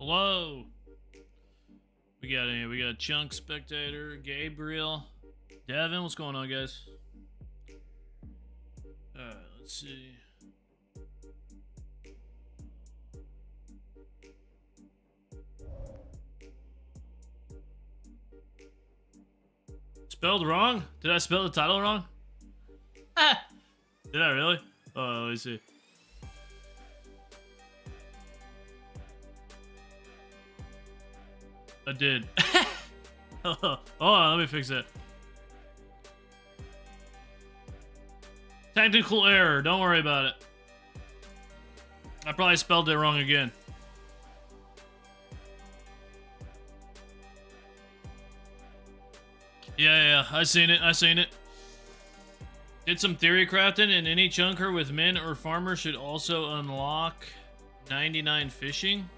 Hello. We got Chunk Spectator, Gabriel, Devin. What's going on, guys? Alright, let's see. Spelled wrong? Did I spell the title wrong? Ah! Did I really? Oh, let me see. I did. Hold on, let me fix that. Technical error. Don't worry about it. I probably spelled it wrong again. Yeah, I seen it. Did some theory crafting, and any chunker with min or farmer should also unlock 99 fishing.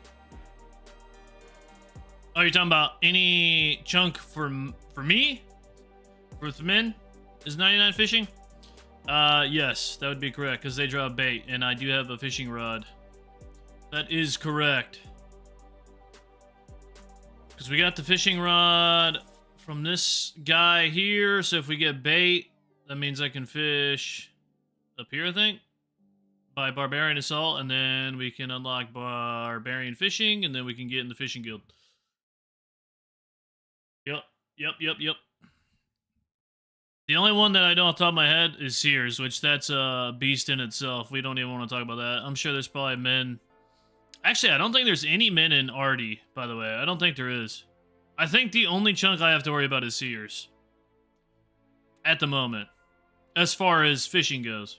Oh, you're talking about any chunk for me? With min is 99 fishing? Yes, that would be correct, because they drop bait, and I do have a fishing rod. That is correct. Because we got the fishing rod from this guy here, so if we get bait, that means I can fish up here, I think, by Barbarian Assault, and then we can unlock Barbarian Fishing, and then we can get in the Fishing Guild. Yep. The only one that I know off the top of my head is Sears, which that's a beast in itself. We don't even want to talk about that. I'm sure there's probably men. Actually, I don't think there's any men in Artie, by the way. I don't think there is. I think the only chunk I have to worry about is Sears. At the moment. As far as fishing goes.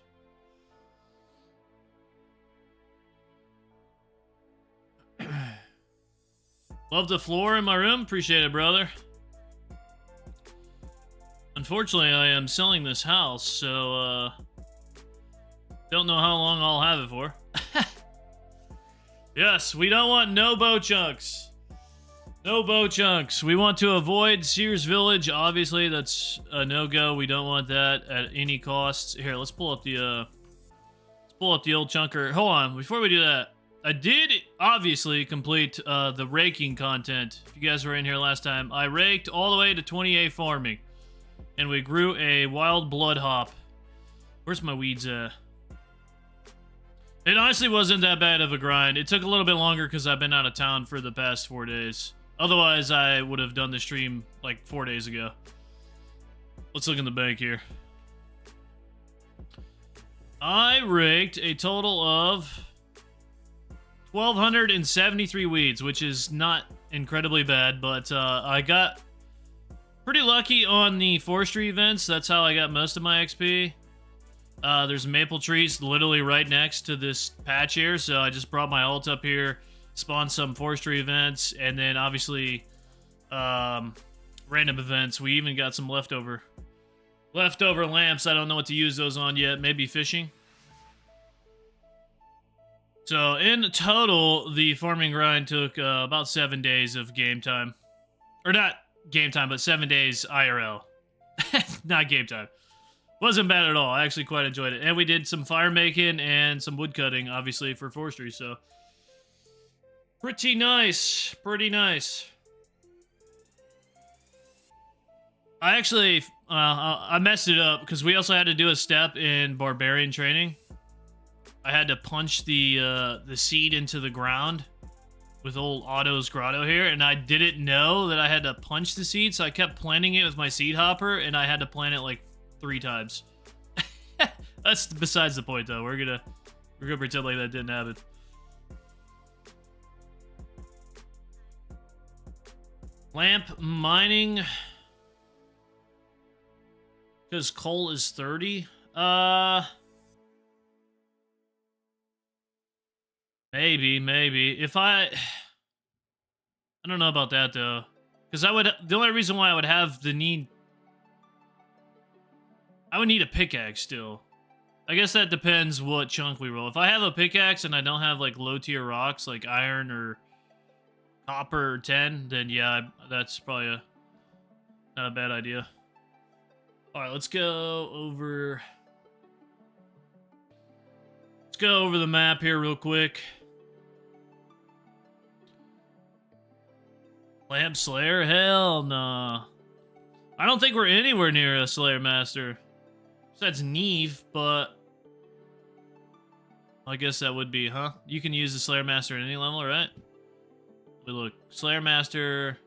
Love the floor in my room. Appreciate it, brother. Unfortunately, I am selling this house, so, don't know how long I'll have it for. Yes, we don't want no bow chunks. No bow chunks. We want to avoid Sears Village. Obviously, that's a no-go. We don't want that at any costs. Here, let's pull up the old chunker. Hold on, before we do that, I did obviously complete the raking content. If you guys were in here last time, I raked all the way to 28 farming. And we grew a wild blood hop. Where's my weeds at? It honestly wasn't that bad of a grind. It took a little bit longer because I've been out of town for the past 4 days. Otherwise, I would have done the stream like 4 days ago. Let's look in the bank here. I raked a total of 1,273 weeds, which is not incredibly bad, but I got pretty lucky on the forestry events. That's how I got most of my XP. There's maple trees literally right next to this patch here, so I just brought my ult up here, spawned some forestry events, and then obviously random events. We even got some leftover lamps. I don't know what to use those on yet. Maybe fishing. So in total, the farming grind took about 7 days of game time. Or not game time, but 7 days IRL. Not game time. Wasn't bad at all. I actually quite enjoyed it. And we did some fire making and some wood cutting, obviously, for forestry, so pretty nice. Pretty nice. I actually I messed it up because we also had to do a step in barbarian training. I had to punch the seed into the ground with old Otto's grotto here, and I didn't know that I had to punch the seed, so I kept planting it with my seed hopper, and I had to plant it like 3 times. That's besides the point, though. We're gonna pretend like that didn't happen. Lamp mining, because coal is 30. Maybe. If I don't know about that, though. Because the only reason why I would have the need... I would need a pickaxe still. I guess that depends what chunk we roll. If I have a pickaxe and I don't have, like, low-tier rocks, like iron or copper or 10, then yeah, that's probably not a bad idea. Alright, let's go over the map here real quick. Lamp Slayer? Hell no. I don't think we're anywhere near a Slayer Master. Besides Neve, but... I guess that would be, huh? You can use the Slayer Master at any level, right? We look. Slayer Master...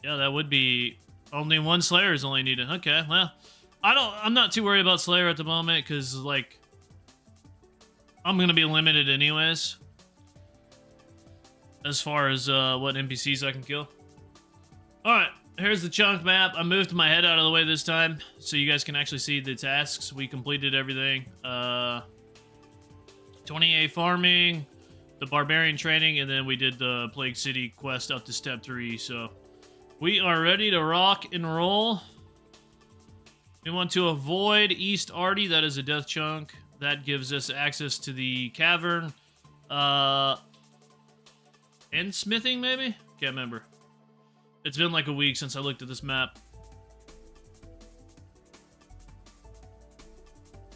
Yeah, that would be... Only one Slayer is only needed. Okay, well... I'm not too worried about Slayer at the moment, because, like... I'm gonna be limited anyways. As far as, what NPCs I can kill. Alright, here's the chunk map. I moved my head out of the way this time, so you guys can actually see the tasks. We completed everything. 28 farming, the barbarian training, and then we did the Plague City quest up to step 3, so... We are ready to rock and roll. We want to avoid East Arty, that is a death chunk. That gives us access to the cavern. And smithing, maybe? Can't remember. It's been like a week since I looked at this map.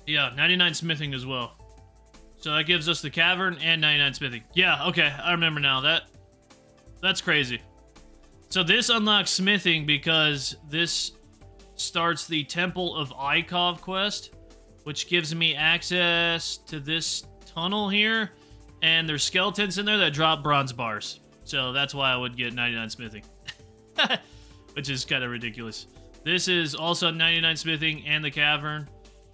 Yeah, 99 smithing as well. So that gives us the cavern and 99 smithing. Yeah, okay, I remember now. That's crazy. So this unlocks smithing because this starts the Temple of Ikov quest, which gives me access to this tunnel here, and there's skeletons in there that drop bronze bars. So that's why I would get 99 smithing. Which is kind of ridiculous. This is also 99 smithing and the cavern.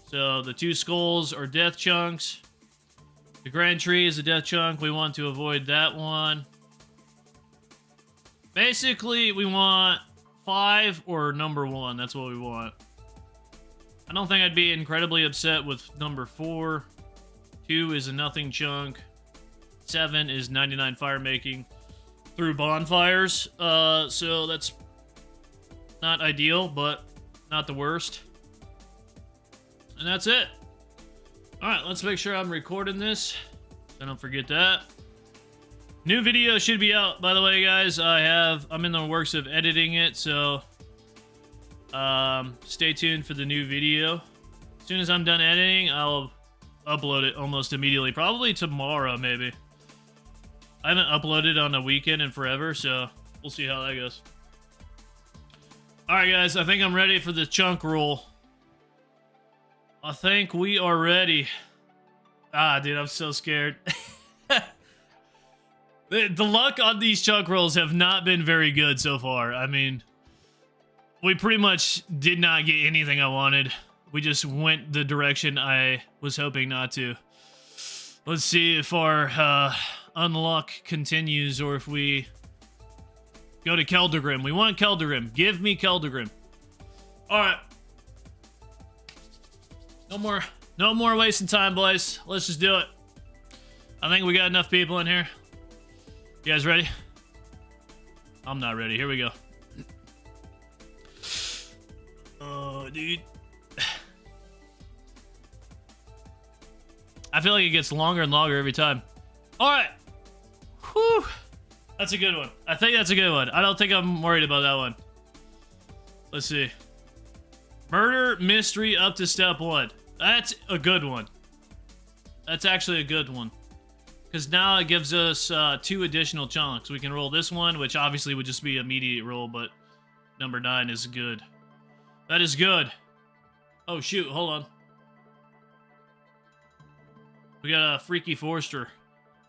So the 2 skulls are death chunks. The grand tree is a death chunk. We want to avoid that one. Basically, we want 5 or number 1. That's what we want. I don't think I'd be incredibly upset with number 4. 2 is a nothing chunk. 7 is 99 fire making through bonfires. So that's not ideal, but not the worst. And that's it. Alright, let's make sure I'm recording this. I don't forget that. New video should be out, by the way, guys. I'm in the works of editing it, so stay tuned for the new video. As soon as I'm done editing, I'll upload it almost immediately. Probably tomorrow, maybe. I haven't uploaded on a weekend in forever, so we'll see how that goes. Alright, guys, I think I'm ready for the chunk roll. I think we are ready. Ah, dude, I'm so scared. The luck on these chunk rolls have not been very good so far. I mean, we pretty much did not get anything I wanted. We just went the direction I was hoping not to. Let's see if our unluck continues or if we go to Keldegrim. We want Keldegrim. Give me Keldegrim. Alright. No more wasting time, boys. Let's just do it. I think we got enough people in here. You guys ready? I'm not ready. Here we go. Oh, dude. I feel like it gets longer and longer every time. Alright. Whew. That's a good one. I think that's a good one. I don't think I'm worried about that one. Let's see. Murder mystery up to step 1. That's a good one. That's actually a good one. Because now it gives us 2 additional chunks. We can roll this one, which obviously would just be immediate roll, but number 9 is good. That is good. Oh, shoot. Hold on. We got a Freaky Forester.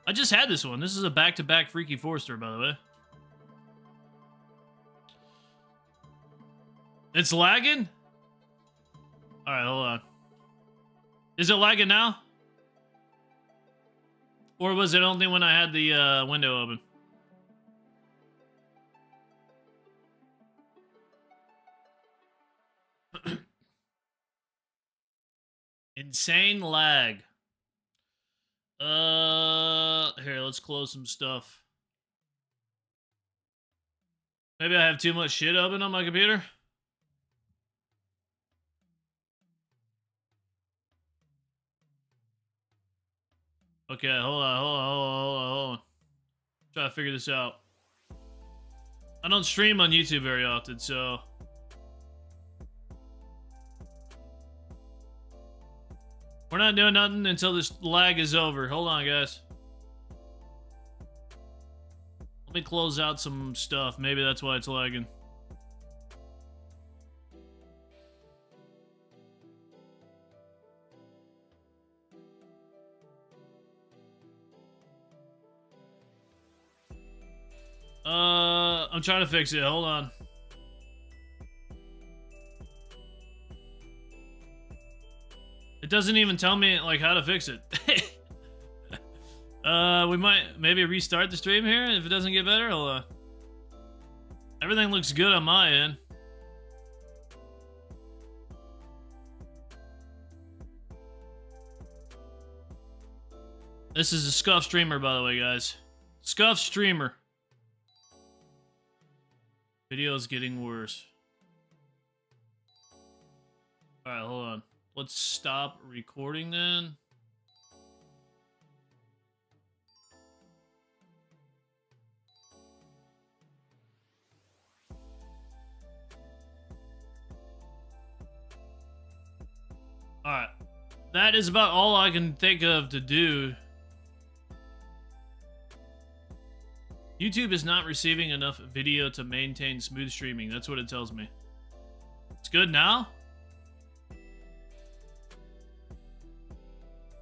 I just had this one. This is a back-to-back Freaky Forester, by the way. It's lagging? Alright, hold on. Is it lagging now? Or was it only when I had the window open? Insane lag. Here, let's close some stuff. Maybe I have too much shit open on my computer? Okay, hold on. Try to figure this out. I don't stream on YouTube very often, so... We're not doing nothing until this lag is over. Hold on, guys. Let me close out some stuff. Maybe that's why it's lagging. I'm trying to fix it. Hold on. It doesn't even tell me, like, how to fix it. We might maybe restart the stream here if it doesn't get better. Everything looks good on my end. This is a Scuff streamer, by the way, guys. Scuff streamer. Video's getting worse. Alright, hold on. Let's stop recording then. Alright. That is about all I can think of to do. YouTube is not receiving enough video to maintain smooth streaming. That's what it tells me. It's good now?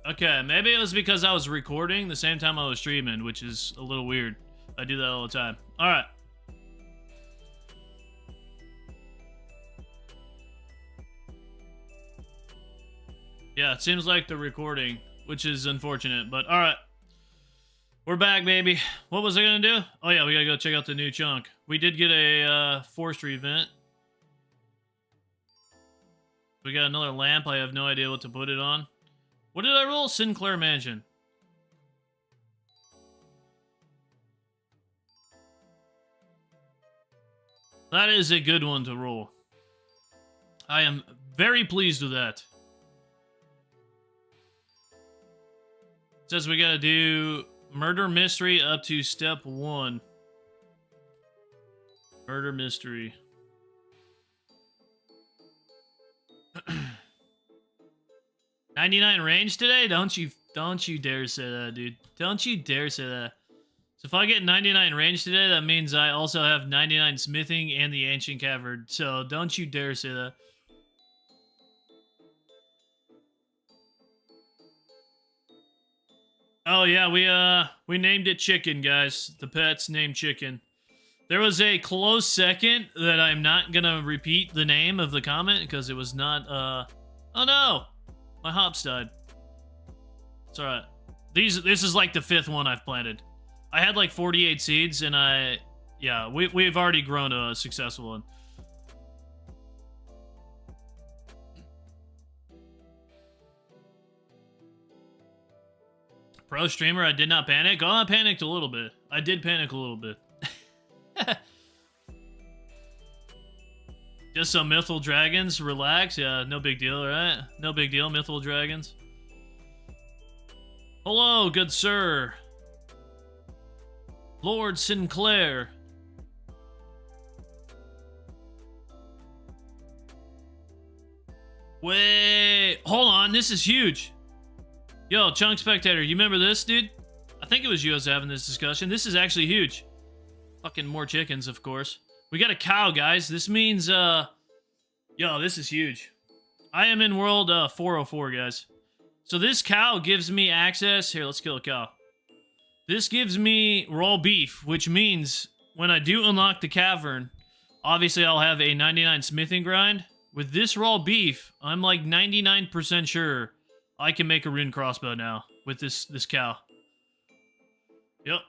Okay, maybe it was because I was recording the same time I was streaming, which is a little weird. I do that all the time. Alright. Yeah, it seems like the recording, which is unfortunate, but alright. We're back, baby. What was I gonna do? Oh yeah, we gotta go check out the new chunk. We did get a forestry event. We got another lamp. I have no idea what to put it on. What did I roll? Sinclair Mansion. That is a good one to roll. I am very pleased with that. It says we gotta do murder mystery up to step 1. Murder mystery. 99 range today? Don't you dare say that, dude. Don't you dare say that. So if I get 99 range today, that means I also have 99 smithing and the ancient cavern. So don't you dare say that. Oh yeah, we named it Chicken, guys. The pet's named Chicken. There was a close second that I'm not gonna repeat the name of the comment because it was not oh no! My hops died. It's alright. This is like the 5th one I've planted. I had like 48 seeds and we've already grown a successful one. Pro streamer, I did not panic. Oh, I panicked a little bit. I did panic a little bit. Just some mythal dragons. Relax. Yeah, no big deal, right? No big deal, mythal dragons. Hello, good sir. Lord Sinclair. Wait. Hold on, this is huge. Yo, Chunk Spectator, you remember this, dude? I think it was you I was having this discussion. This is actually huge. Fucking more chickens, of course. We got a cow, guys. This means, yo, this is huge. I am in world 404, guys. So this cow gives me access. Here, let's kill a cow. This gives me raw beef, which means when I do unlock the cavern, obviously I'll have a 99 smithing grind. With this raw beef, I'm like 99% sure I can make a rune crossbow now with this cow. Yep.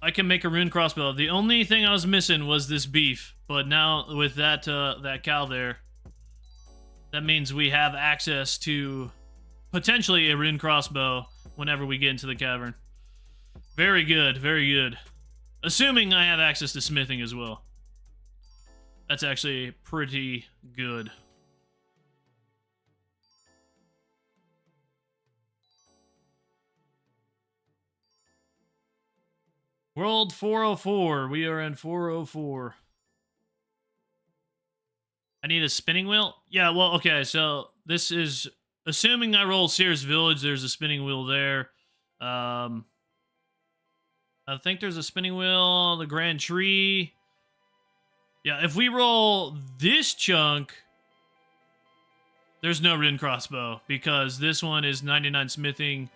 I can make a rune crossbow. The only thing I was missing was this beef, but now with that that cow there, that means we have access to potentially a rune crossbow whenever we get into the cavern. Very good, very good. Assuming I have access to smithing as well. That's actually pretty good. World 404. We are in 404. I need a spinning wheel? Yeah, well, okay, so this is... Assuming I roll Sears Village, there's a spinning wheel there. I think there's a spinning wheel, the grand tree. Yeah, if we roll this chunk, there's no rune crossbow because this one is 99 smithing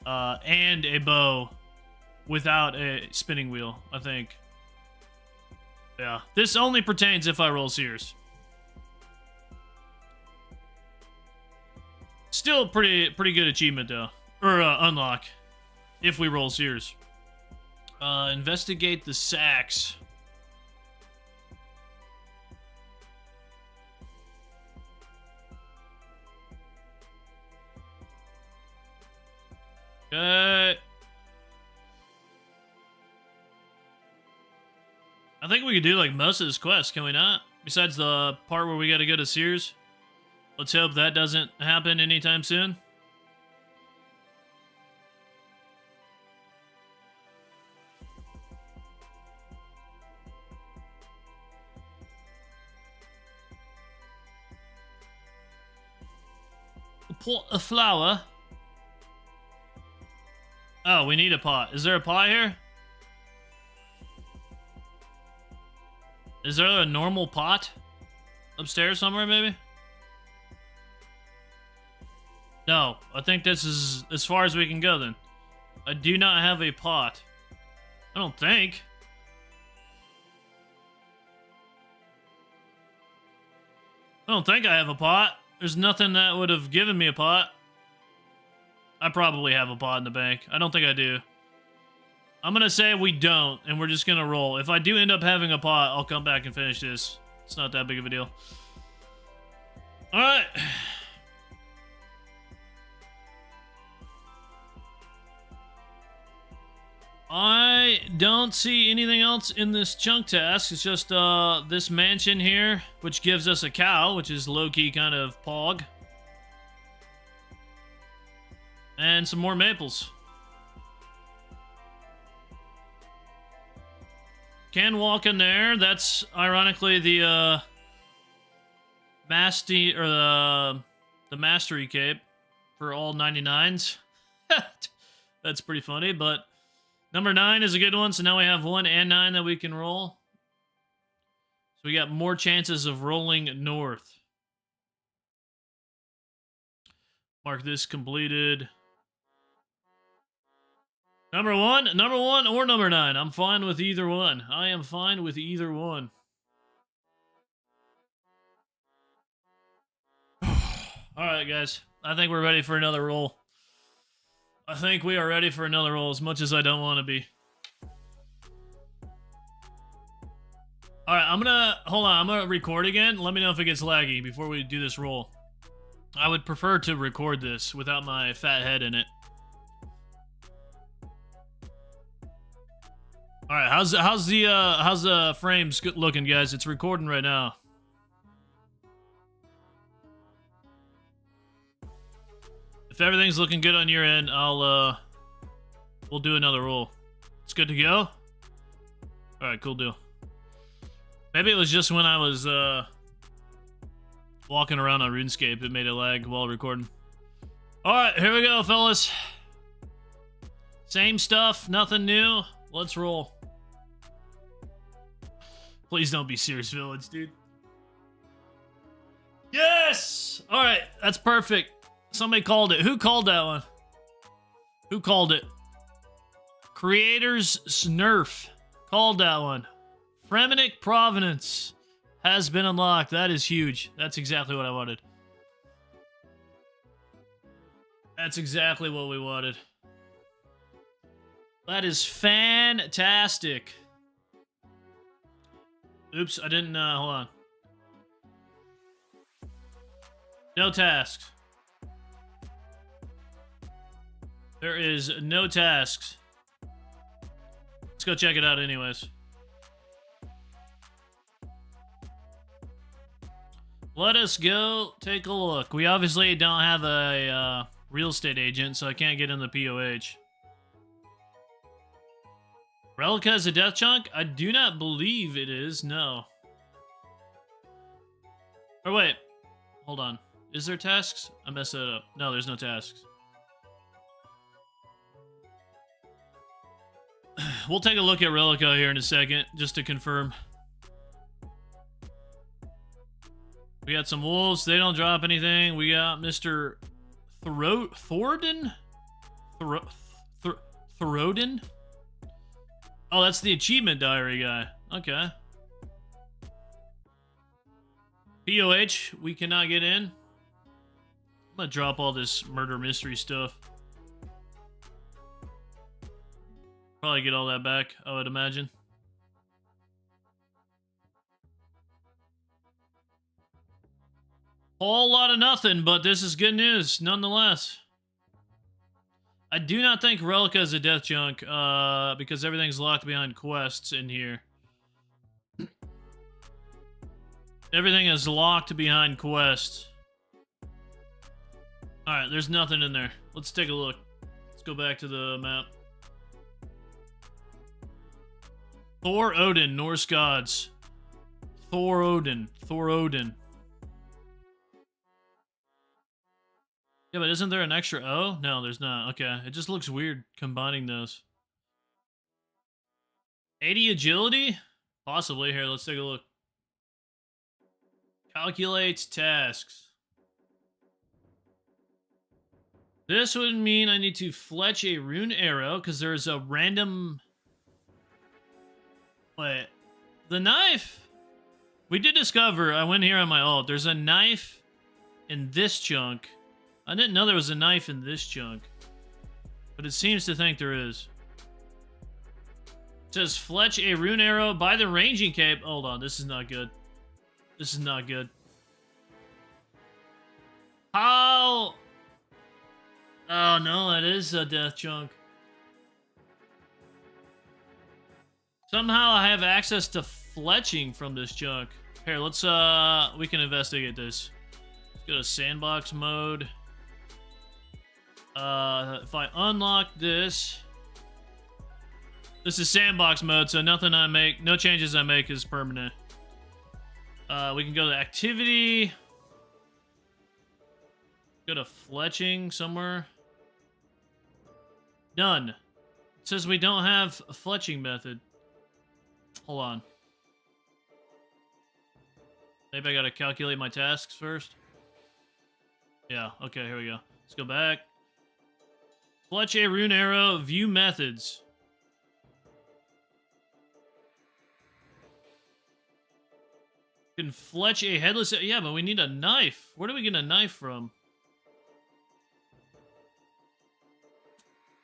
and a bow without a spinning wheel, I think. Yeah, this only pertains if I roll Sears. Still pretty good achievement though, or unlock if we roll Sears. Investigate the sacks. Okay. I think we could do like most of this quest, can we not? Besides the part where we gotta go to Sears. Let's hope that doesn't happen anytime soon. A pot of flour. Oh, we need a pot. Is there a pot here? Is there a normal pot? Upstairs somewhere, maybe? No, I think this is as far as we can go then. I do not have a pot. I don't think. I don't think I have a pot. There's nothing that would have given me a pot. I probably have a pot in the bank. I don't think I do. I'm gonna say we don't, and we're just gonna roll. If I do end up having a pot, I'll come back and finish this. It's not that big of a deal. Alright. I don't see anything else in this chunk task. It's just this mansion here, which gives us a cow, which is low-key kind of pog. And some more maples. Can walk in there. That's ironically the the mastery cape for all 99s. That's pretty funny, but number 9 is a good one, so now we have 1 and 9 that we can roll. So we got more chances of rolling north. Mark this completed. Number one or number 9. I'm fine with either one. I am fine with either one. Alright, guys. I think we're ready for another roll. I think we are ready for another roll, as much as I don't want to be. Alright, hold on, I'm gonna record again. Let me know if it gets laggy before we do this roll. I would prefer to record this without my fat head in it. Alright, how's the frames looking, guys? It's recording right now. If everything's looking good on your end, we'll do another roll. It's good to go? Alright, cool deal. Maybe it was just when I was, walking around on RuneScape, it made it lag while recording. Alright, here we go, fellas. Same stuff, nothing new. Let's roll. Please don't be Sears Village, dude. Yes! Alright, that's perfect. Somebody called it. Who called that one? Who called it? Creators Snurf called that one. Fremenic Provenance has been unlocked. That is huge. That's exactly what I wanted. That's exactly what we wanted. That is fantastic. Oops, I didn't, hold on. No tasks. There is no tasks. Let's go check it out anyways. Let us go take a look. We obviously don't have a real estate agent, so I can't get in the POH. Rellekka is a death chunk? I do not believe it is, no. Or wait, hold on. Is there tasks? I messed that up. No, there's no tasks. We'll take a look at Rellekka here in a second, just to confirm. We got some wolves. They don't drop anything. We got Mr. Thorodin? Thorodin? Oh, that's the achievement diary guy. Okay. POH, we cannot get in. I'm gonna drop all this murder mystery stuff. Probably get all that back, I would imagine. Whole lot of nothing, but this is good news nonetheless. I do not think Rellekka is a death junk, because everything's locked behind quests in here. Everything is locked behind quests. Alright, there's nothing in there. Let's take a look. Let's go back to the map. Thor Odin, Norse gods. Thor Odin. Thor Odin. Yeah, but isn't there an extra O? No, there's not. Okay, it just looks weird combining those. 80 agility? Possibly. Here, let's take a look. Calculates tasks. This would mean I need to fletch a rune arrow, because there's a random... Wait. The knife! We did discover, I went here on my ult, there's a knife in this chunk. I didn't know there was a knife in this chunk. But it seems to think there is. It says, fletch a rune arrow by the ranging cape. Hold on, this is not good. This is not good. How? Oh no, that is a death chunk. Somehow I have access to fletching from this chunk. Here, let's, we can investigate this. Let's go to sandbox mode. If I unlock this... This is sandbox mode, so nothing I make, no changes I make is permanent. We can go to activity. Go to fletching somewhere. Done. It says we don't have a fletching method. Hold on. Maybe I gotta calculate my tasks first. Yeah, okay, here we go. Let's go back. Fletch a rune arrow, view methods. You can fletch a headless... Yeah, but we need a knife. Where do we get a knife from?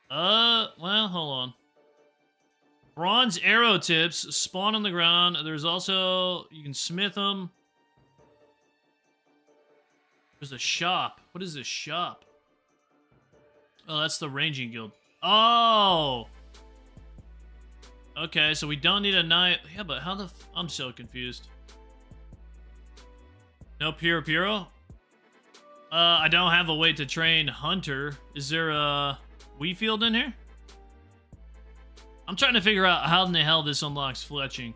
Well, hold on. Bronze arrow tips spawn on the ground. There's also... You can smith them. There's a shop. What is this shop? Oh, that's the ranging guild. Oh! Okay, so we don't need a knife. Yeah, but how the... I'm so confused. No Piro? I don't have a way to train Hunter. Is there a Wii field in here? I'm trying to figure out how in the hell this unlocks fletching.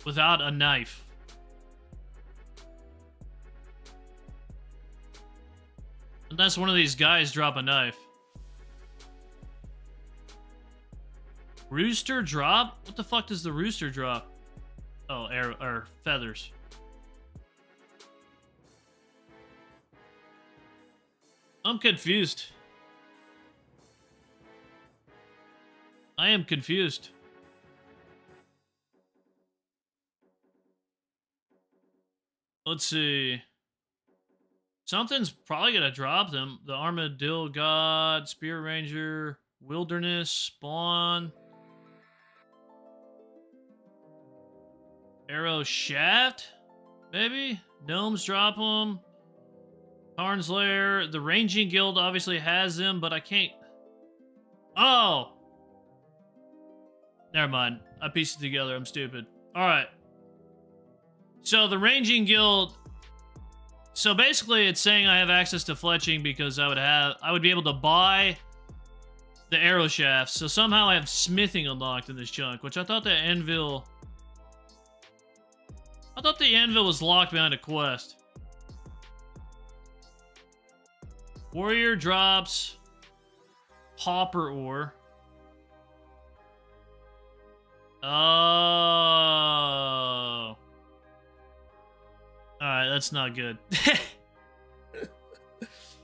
Without a knife. Unless one of these guys drop a knife. Rooster drop? What the fuck does the rooster drop? Oh, arrow or feathers. I'm confused. I am confused. Let's see. Something's probably gonna drop them. The Armadillo God, Spear Ranger, Wilderness, Spawn. Arrow Shaft? Maybe? Gnomes drop them. Tarn's Lair. The Ranging Guild obviously has them, but I can't... Oh! Never mind. I pieced it together. I'm stupid. Alright. So the Ranging Guild... So basically it's saying I have access to fletching because I would be able to buy the arrow shafts. So somehow I have smithing unlocked in this chunk, which I thought the anvil... I thought the anvil was locked behind a quest. Warrior drops copper ore. Oh. Alright, that's not good.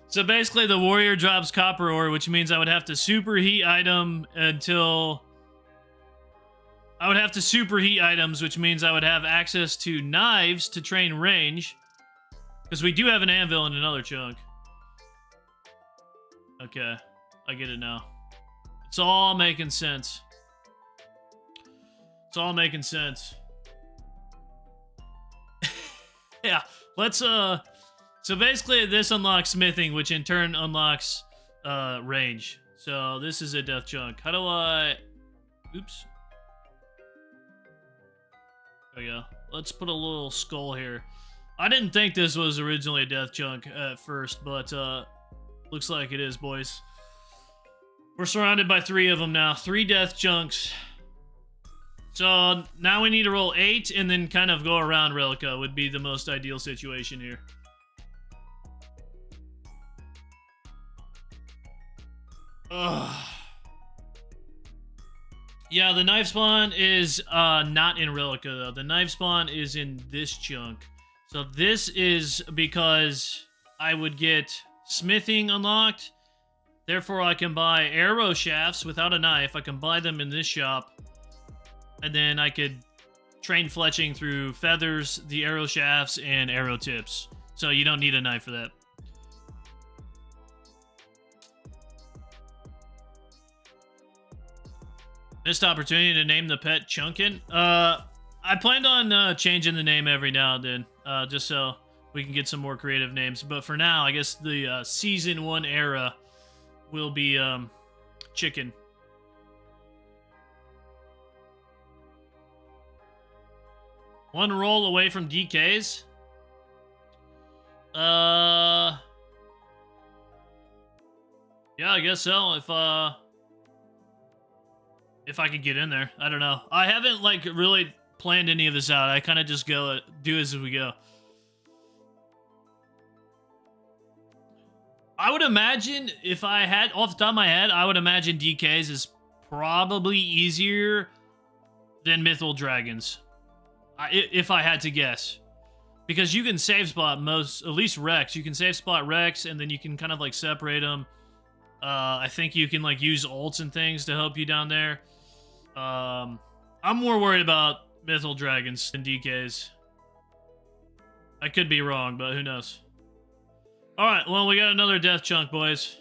So basically the warrior drops copper ore, which means I would have to superheat item until... I would have to superheat items, which means I would have access to knives to train range. Because we do have an anvil in another chunk. Okay, I get it now. It's all making sense. It's all making sense. Yeah, let's, so basically this unlocks smithing, which in turn unlocks, range. So this is a death chunk. How do I... Oops. There we go. Let's put a little skull here. I didn't think this was originally a death chunk at first, but, looks like it is, boys. We're surrounded by 3 of them now. 3 death chunks. So now we need to roll 8 and then kind of go around Rellekka would be the most ideal situation here. Ugh. Yeah, the knife spawn is not in Rellekka though. The knife spawn is in this chunk. So this is because I would get smithing unlocked. Therefore, I can buy arrow shafts without a knife. I can buy them in this shop. And then I could train fletching through feathers, the arrow shafts, and arrow tips. So you don't need a knife for that. Missed opportunity to name the pet Chunkin. I planned on changing the name every now and then, just so we can get some more creative names. But for now, I guess the Season 1 era will be Chicken. One roll away from DKs? Yeah, I guess so. If I could get in there. I don't know. I haven't, like, really planned any of this out. I kind of just do as we go. I would imagine, if I had, off the top of my head, I would imagine DKs is probably easier than Mythal Dragons. If I had to guess. Because you can save spot at least Rex. You can save spot Rex, and then you can kind of, like, separate them. I think you can, like, use ults and things to help you down there. I'm more worried about Mythal Dragons than DKs. I could be wrong, but who knows. Alright, well, we got another death chunk, boys.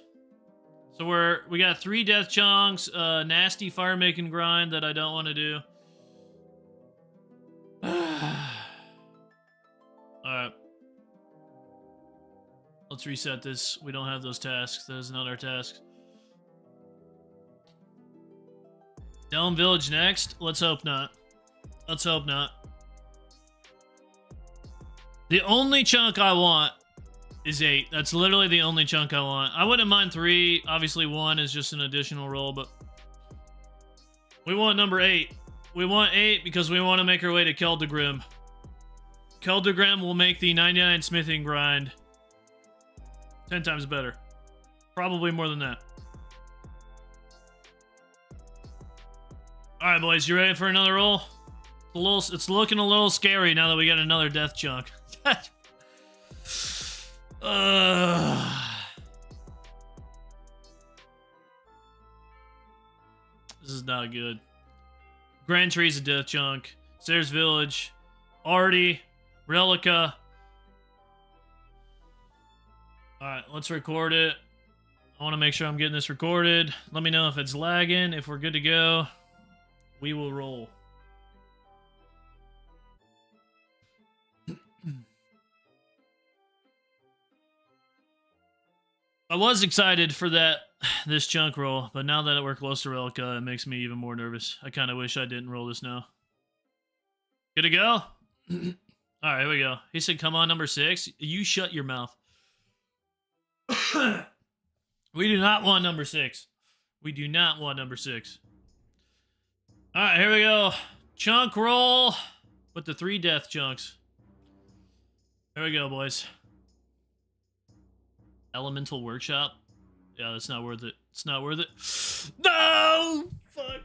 So we got 3 death chunks, nasty fire-making grind that I don't want to do. Alright. Let's reset this. We don't have those tasks. That is not our task. Elm Village next? Let's hope not. Let's hope not. The only chunk I want is 8. That's literally the only chunk I want. I wouldn't mind 3. Obviously 1 is just an additional roll, but we want number 8. We want 8 because we want to make our way to Keldagrim. Keldagrim will make the 99 smithing grind 10 times better. Probably more than that. Alright, boys, you ready for another roll? It's looking a little scary now that we got another death chunk. This is not good. Grand Tree's a death chunk. Stairs Village. Artie. Rellekka. Alright, let's record it. I want to make sure I'm getting this recorded. Let me know if it's lagging. If we're good to go, we will roll. I was excited for this chunk roll, but now that we're close to Rellekka, it makes me even more nervous. I kind of wish I didn't roll this now. Good to go? Alright, here we go. He said, come on, number 6. You shut your mouth. We do not want number 6. We do not want number 6. Alright, here we go. Chunk roll with the 3 death chunks. Here we go, boys. Elemental Workshop. Yeah, that's not worth it. It's not worth it. No! Fuck.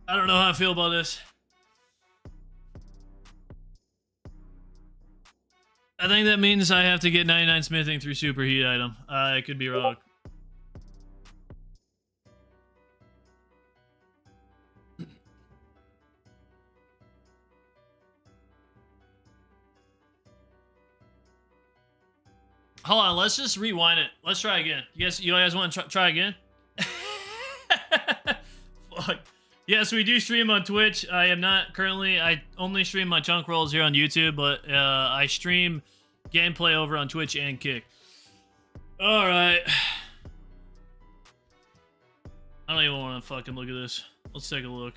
I don't know how I feel about this. I think that means I have to get 99 smithing through superheat item. I could be wrong. Hold on, let's just rewind it. Let's try again. You guys want to try again? Fuck. Yes, we do stream on Twitch. I am not currently. I only stream my chunk rolls here on YouTube, but I stream gameplay over on Twitch and Kick. All right. I don't even want to fucking look at this. Let's take a look.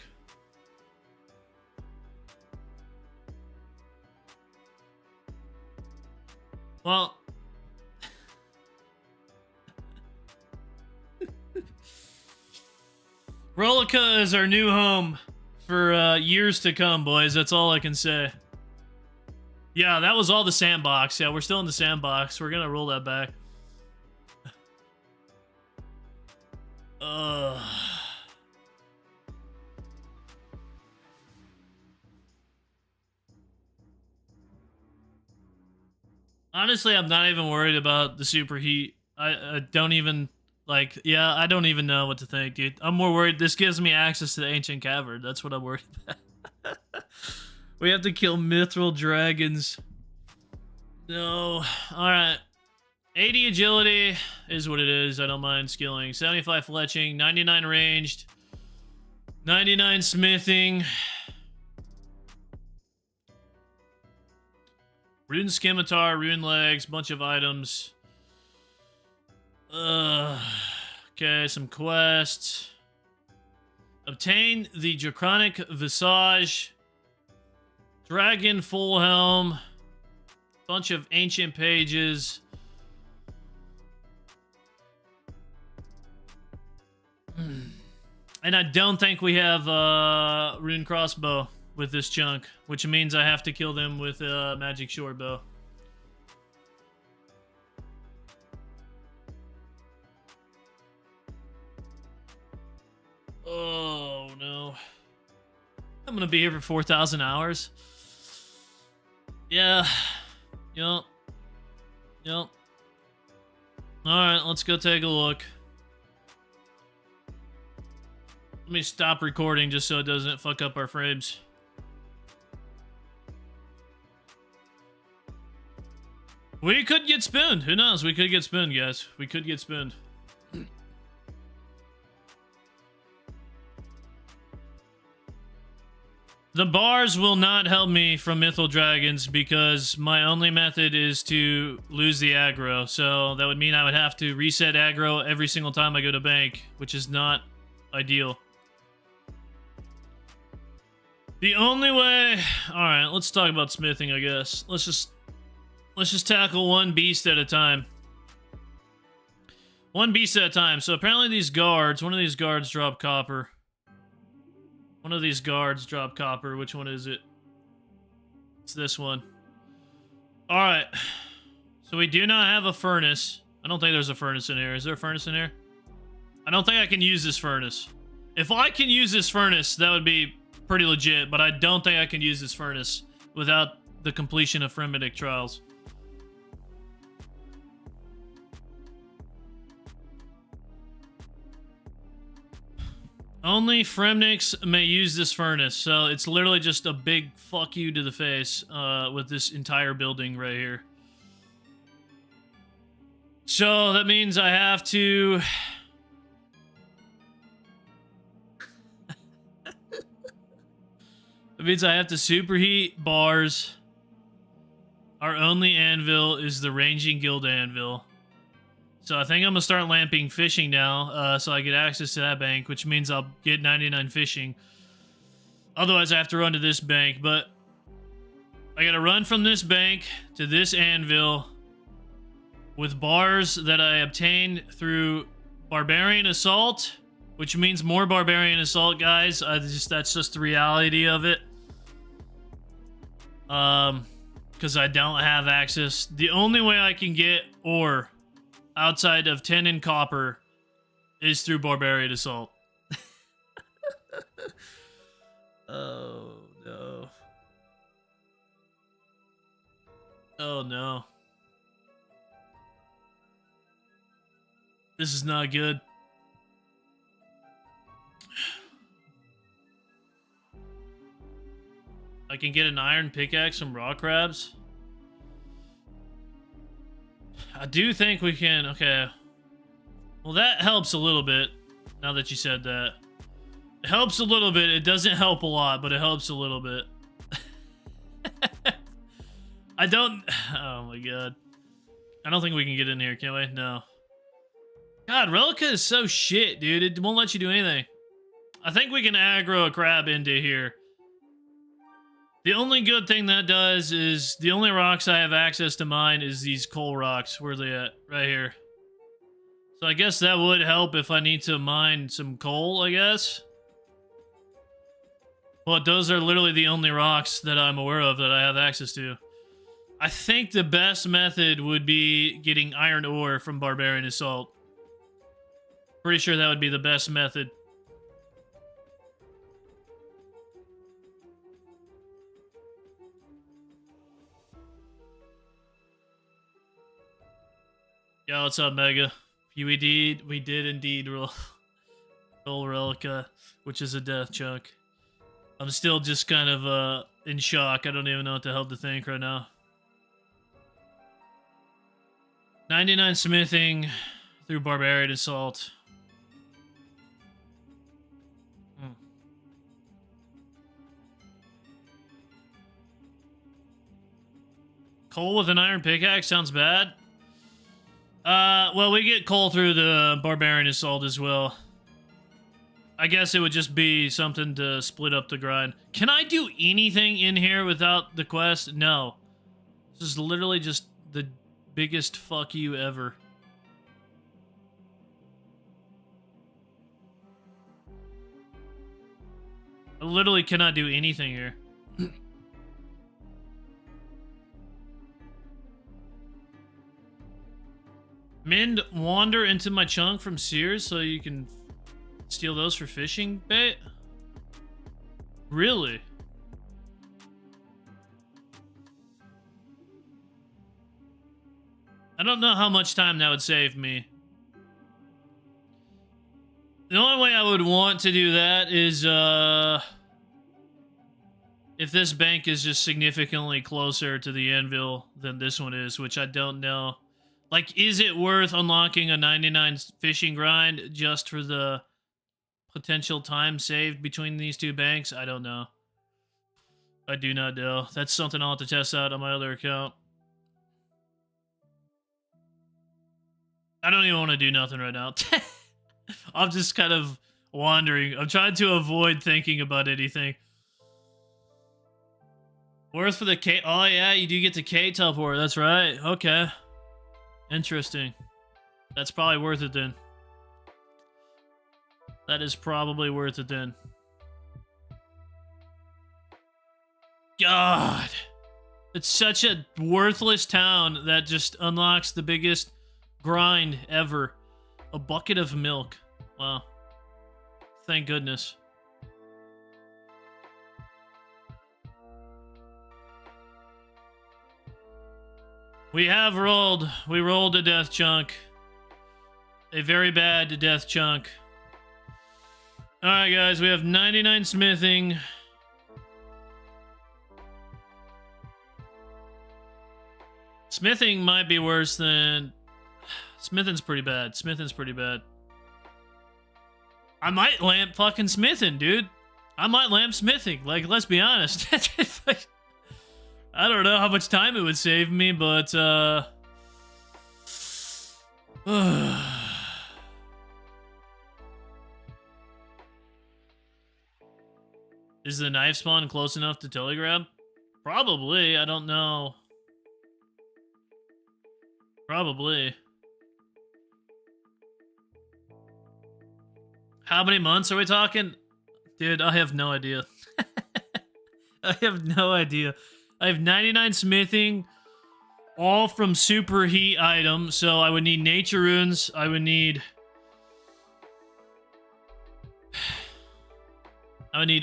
Well. Rellekka is our new home for years to come, boys. That's all I can say. Yeah, that was all the sandbox. Yeah, we're still in the sandbox. We're gonna roll that back. Honestly, I'm not even worried about the superheat. I don't even... Like, yeah, I don't even know what to think, dude. I'm more worried. This gives me access to the ancient cavern. That's what I'm worried about. We have to kill mithril dragons. No. Alright. 80 agility is what it is. I don't mind skilling. 75 fletching. 99 ranged. 99 smithing. Rune scimitar, rune legs, bunch of items. Okay, some quests. Obtain the Draconic Visage. Dragon Full Helm. Bunch of ancient pages. And I don't think we have Rune Crossbow with this chunk, which means I have to kill them with Magic Short Bow. Oh, no. I'm gonna be here for 4,000 hours. Yeah. Yup. Alright, let's go take a look. Let me stop recording just so it doesn't fuck up our frames. We could get spooned. Who knows? We could get spooned, guys. We could get spooned. The bars will not help me from Mythal Dragons because my only method is to lose the aggro. So that would mean I would have to reset aggro every single time I go to bank, which is not ideal. The only way... Alright, let's talk about smithing, I guess. Let's just tackle one beast at a time. One beast at a time. So apparently these guards, one of these guards drop copper. One of these guards drop copper. Which one is it? It's this one. Alright. So we do not have a furnace. I don't think there's a furnace in here. Is there a furnace in here? I don't think I can use this furnace. If I can use this furnace, that would be pretty legit, but I don't think I can use this furnace without the completion of Fremennik Trials. Only Fremniks may use this furnace, so it's literally just a big fuck you to the face with this entire building right here. So that means I have to... That means I have to superheat bars. Our only anvil is the Ranging Guild anvil. So I think I'm going to start lamping fishing now, so I get access to that bank, which means I'll get 99 fishing. Otherwise, I have to run to this bank, but I got to run from this bank to this anvil with bars that I obtained through Barbarian Assault, which means more Barbarian Assault, guys. That's just the reality of it. Because I don't have access. The only way I can get ore outside of tin and copper is through Barbarian Assault. Oh, no. Oh, no. This is not good. I can get an iron pickaxe from rock crabs. I do think we can. Okay. Well, that helps a little bit. Now that you said that. It helps a little bit. It doesn't help a lot, but it helps a little bit. I don't... Oh my god. I don't think we can get in here, can we? No. God, Rellekka is so shit, dude. It won't let you do anything. I think we can aggro a crab into here. The only good thing that does is the only rocks I have access to mine is these coal rocks. Where are they at? Right here. So I guess that would help if I need to mine some coal, I guess. But those are literally the only rocks that I'm aware of that I have access to. I think the best method would be getting iron ore from Barbarian Assault. Pretty sure that would be the best method. Yo, what's up, Mega? We did indeed roll Rellekka, which is a death chunk. I'm still just kind of in shock. I don't even know what the hell to think right now. 99 smithing through Barbarian Assault. Coal with an iron pickaxe sounds bad. Well, we get coal through the Barbarian Assault as well. I guess it would just be something to split up the grind. Can I do anything in here without the quest? No. This is literally just the biggest fuck you ever. I literally cannot do anything here. Mend wander into my chunk from Sears so you can steal those for fishing bait? Really? I don't know how much time that would save me. The only way I would want to do that is if this bank is just significantly closer to the anvil than this one is, which I don't know. Like, is it worth unlocking a 99 fishing grind just for the potential time saved between these two banks? I don't know. I do not know. That's something I'll have to test out on my other account. I don't even want to do nothing right now. I'm just kind of wandering. I'm trying to avoid thinking about anything. Worth for the K... Oh, yeah, you do get the K teleport. That's right. Okay. Interesting. That's probably worth it then. That is probably worth it then. God. It's such a worthless town that just unlocks the biggest grind ever. A bucket of milk. Wow. Thank goodness. We rolled a death chunk. A very bad death chunk. Alright guys, we have 99 smithing. Smithing might be worse than... Smithing's pretty bad. Smithing's pretty bad. I might lamp fucking smithing, dude. I might lamp smithing. Like, let's be honest. I don't know how much time it would save me, but, Is the knife spawn close enough to telegrab? Probably. I don't know. Probably. How many months are we talking? Dude, I have no idea. I have no idea. I have 99 smithing all from superheat item. So I would need nature runes. I would need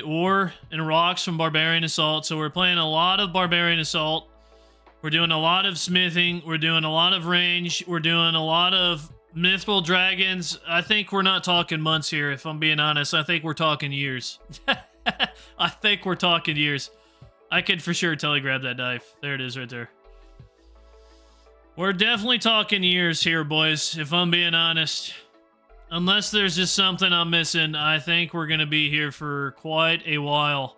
ore and rocks from Barbarian Assault. So we're playing a lot of Barbarian Assault. We're doing a lot of smithing. We're doing a lot of range. We're doing a lot of mythical dragons. I think we're not talking months here, if I'm being honest. I think we're talking years. I think we're talking years. I could for sure tell you grab that knife. There it is right there. We're definitely talking years here, boys, if I'm being honest. Unless there's just something I'm missing, I think we're going to be here for quite a while.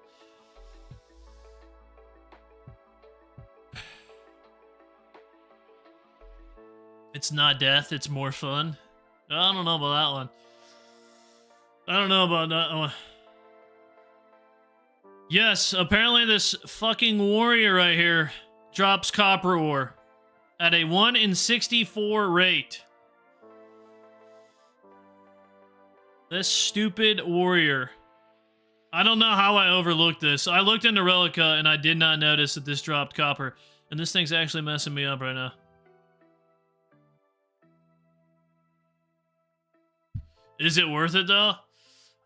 It's not death, it's more fun. I don't know about that one. I don't know about that one. Yes, apparently this fucking warrior right here drops copper ore at a 1 in 64 rate. This stupid warrior. I don't know how I overlooked this. I looked into Rellekka and I did not notice that this dropped copper. And this thing's actually messing me up right now. Is it worth it though?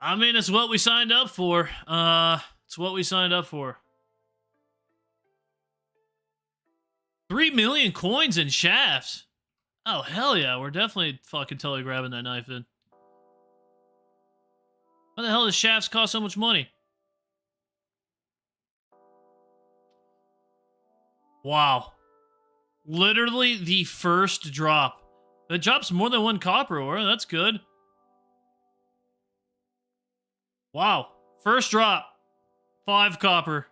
I mean, it's what we signed up for. It's what we signed up for. 3 million coins and shafts. Oh, hell yeah. We're definitely fucking totally grabbing that knife then. Why the hell does shafts cost so much money? Wow. Literally the first drop. It drops more than 1 copper ore. That's good. Wow. First drop. 5 copper.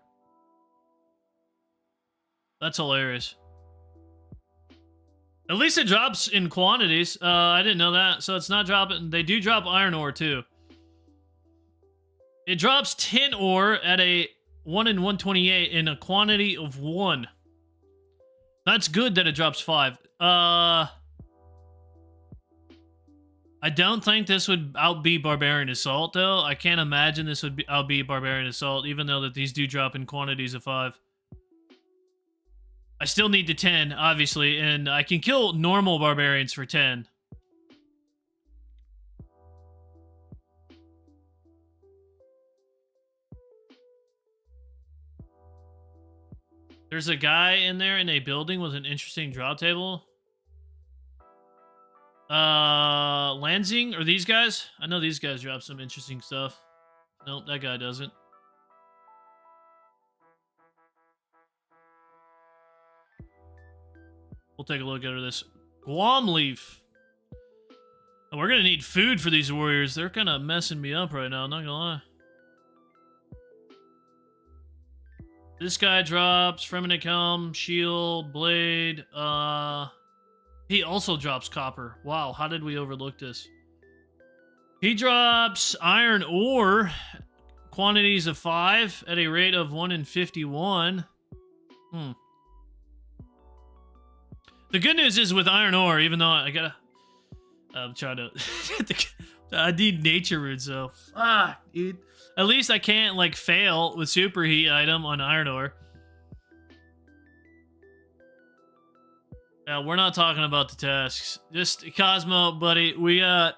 That's hilarious. At least it drops in quantities. I didn't know that. So it's not dropping. They do drop iron ore too. It drops 10 ore at a 1 in 128 in a quantity of 1. That's good that it drops 5. I don't think this would outbeat Barbarian Assault, though. I can't imagine this would outbeat Barbarian Assault, even though that these do drop in quantities of 5. I still need the 10, obviously, and I can kill normal Barbarians for 10. There's a guy in there in a building with an interesting drop table. Lansing? Or these guys? I know these guys drop some interesting stuff. Nope, that guy doesn't. We'll take a look at this. Guam leaf. Oh, we're gonna need food for these warriors. They're kind of messing me up right now, not gonna lie. This guy drops Fremennik Helm, Shield, Blade. He also drops copper. Wow, how did we overlook this? He drops iron ore, quantities of 5 at a rate of 1 in 51. The good news is with iron ore, even though I gotta... I'm trying to... I need nature runes, so... dude. At least I can't, like, fail with superheat item on iron ore. Yeah, we're not talking about the tasks. Just, Cosmo, buddy, we got...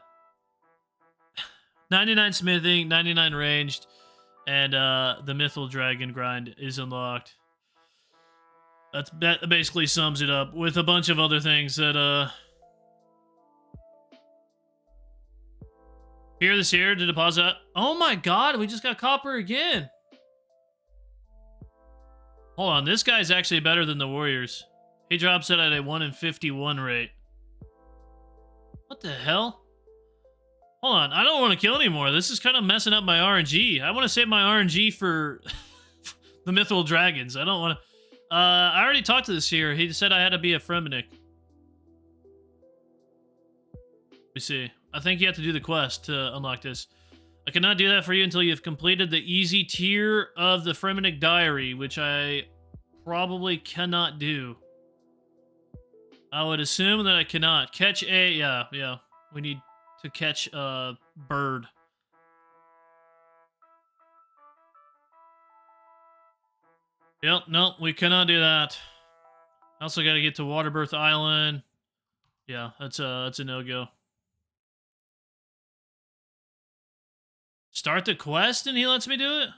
99 smithing, 99 ranged, and the mythical dragon grind is unlocked. That basically sums it up, with a bunch of other things that, Here this here to deposit. Oh my god, we just got copper again. Hold on, this guy's actually better than the warriors. He drops it at a 1 in 51 rate. What the hell? Hold on, I don't want to kill anymore. This is kind of messing up my RNG. I want to save my RNG for the mythical dragons. I don't want to... I already talked to this here. He said I had to be a Fremennik. Let me see. I think you have to do the quest to unlock this. I cannot do that for you until you've completed the easy tier of the Fremennik Diary, which I probably cannot do. I would assume that I cannot. Catch a... Yeah. We need to catch a bird. Yep, no, we cannot do that. I also got to get to Waterbirth Island. Yeah, that's a no-go. Start the quest and he lets me do it?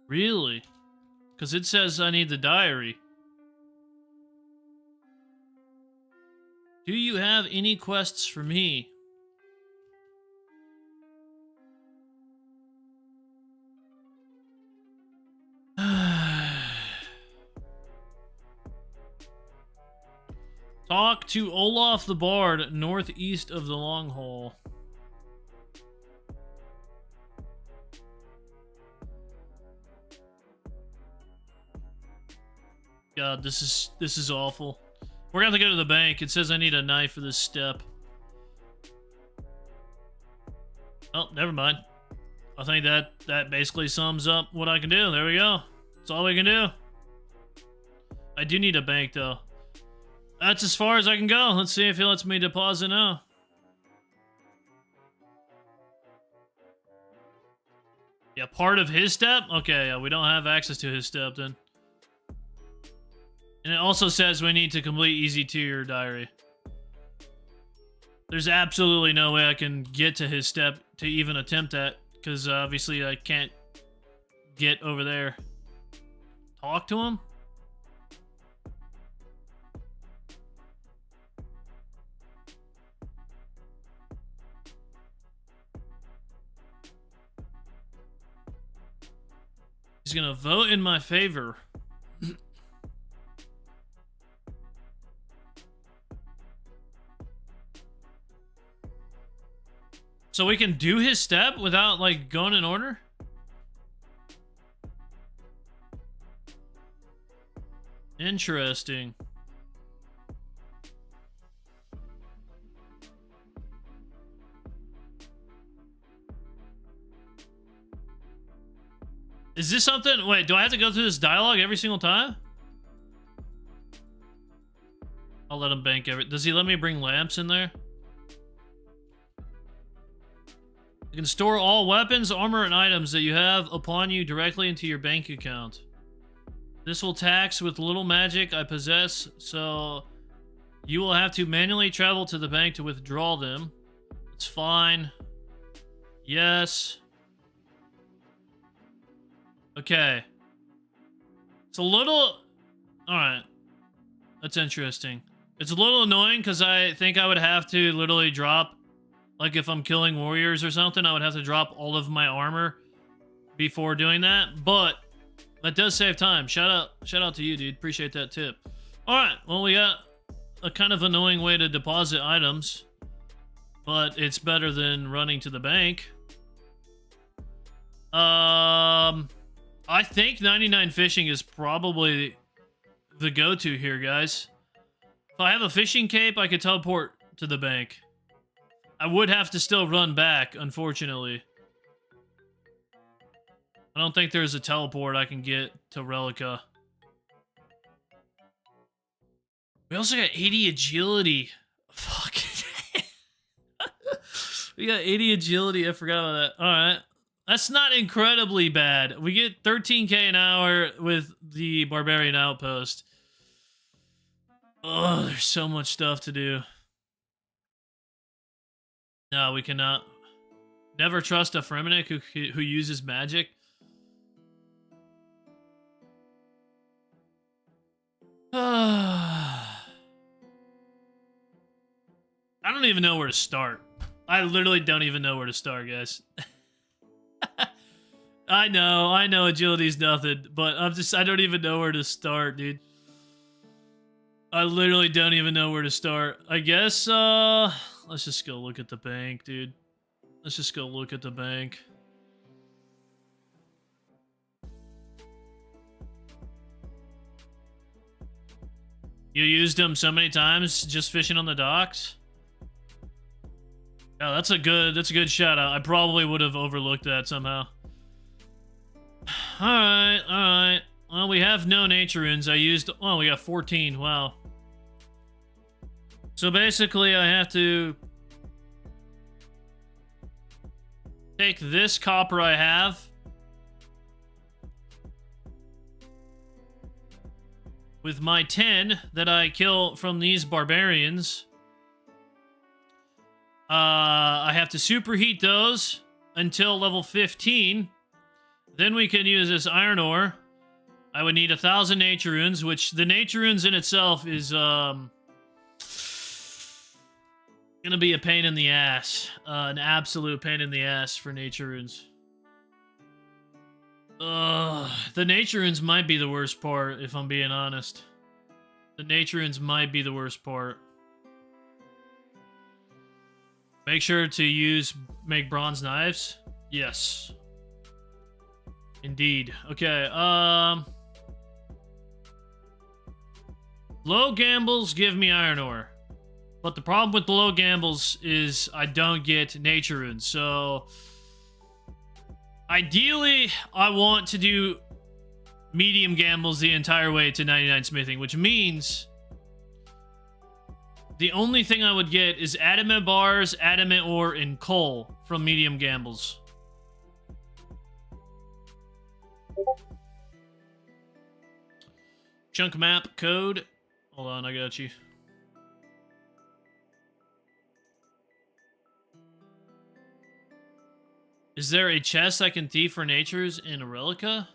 Really? Because it says I need the diary. Do you have any quests for me? Talk to Olaf the Bard, northeast of the Long Hall. God, this is awful. We're gonna have to go to the bank. It says I need a knife for this step. Oh, never mind. I think that basically sums up what I can do. There we go. That's all we can do. I do need a bank though. That's as far as I can go. Let's see if he lets me deposit now. Yeah, part of his step? Okay, yeah, we don't have access to his step then. And it also says we need to complete Easy Tier Diary. There's absolutely no way I can get to his step to even attempt that, because obviously I can't get over there. Talk to him? He's gonna vote in my favor. So we can do his step without, like, going in order? Interesting. Is this something... Wait, do I have to go through this dialogue every single time? I'll let him bank every... Does he let me bring lamps in there? You can store all weapons, armor, and items that you have upon you directly into your bank account. This will tax with little magic I possess, so you will have to manually travel to the bank to withdraw them. It's fine. Yes. Okay. It's a little... Alright. That's interesting. It's a little annoying because I think I would have to literally drop... Like, if I'm killing warriors or something, I would have to drop all of my armor before doing that. But that does save time. Shout out to you, dude. Appreciate that tip. Alright, well, we got a kind of annoying way to deposit items. But it's better than running to the bank. I think 99 fishing is probably the go-to here, guys. If I have a fishing cape, I could teleport to the bank. I would have to still run back, unfortunately. I don't think there's a teleport I can get to Rellekka. We also got 80 agility. Fuck. We got 80 agility. I forgot about that. Alright. That's not incredibly bad. We get 13k an hour with the Barbarian Outpost. Oh, there's so much stuff to do. No, we cannot. Never trust a Fremennik who uses magic. I don't even know where to start. I literally don't even know where to start, guys. I know agility's nothing, but I don't even know where to start, dude. I literally don't even know where to start. I guess, let's just go look at the bank, dude. Let's just go look at the bank. You used them so many times just fishing on the docks? Yeah, that's a good shout out. I probably would have overlooked that somehow. Alright. Well, we have no nature runes. Oh, we got 14. Wow. So basically, I have to take this copper I have with my 10 that I kill from these barbarians, I have to superheat those until level 15. Then we can use this iron ore. I would need 1,000 nature runes, which the nature runes in itself is gonna be a pain in the ass. An absolute pain in the ass for nature runes. The nature runes might be the worst part, if I'm being honest. The nature runes might be the worst part. Make sure to make bronze knives. Yes. Indeed. Okay, low gambles give me iron ore. But the problem with the low gambles is I don't get nature runes. So ideally, I want to do medium gambles the entire way to 99 smithing, which means the only thing I would get is adamant bars, adamant ore, and coal from medium gambles. Chunk map code. Hold on, I got you. Is there a chest I can thief for natures in Rellekka?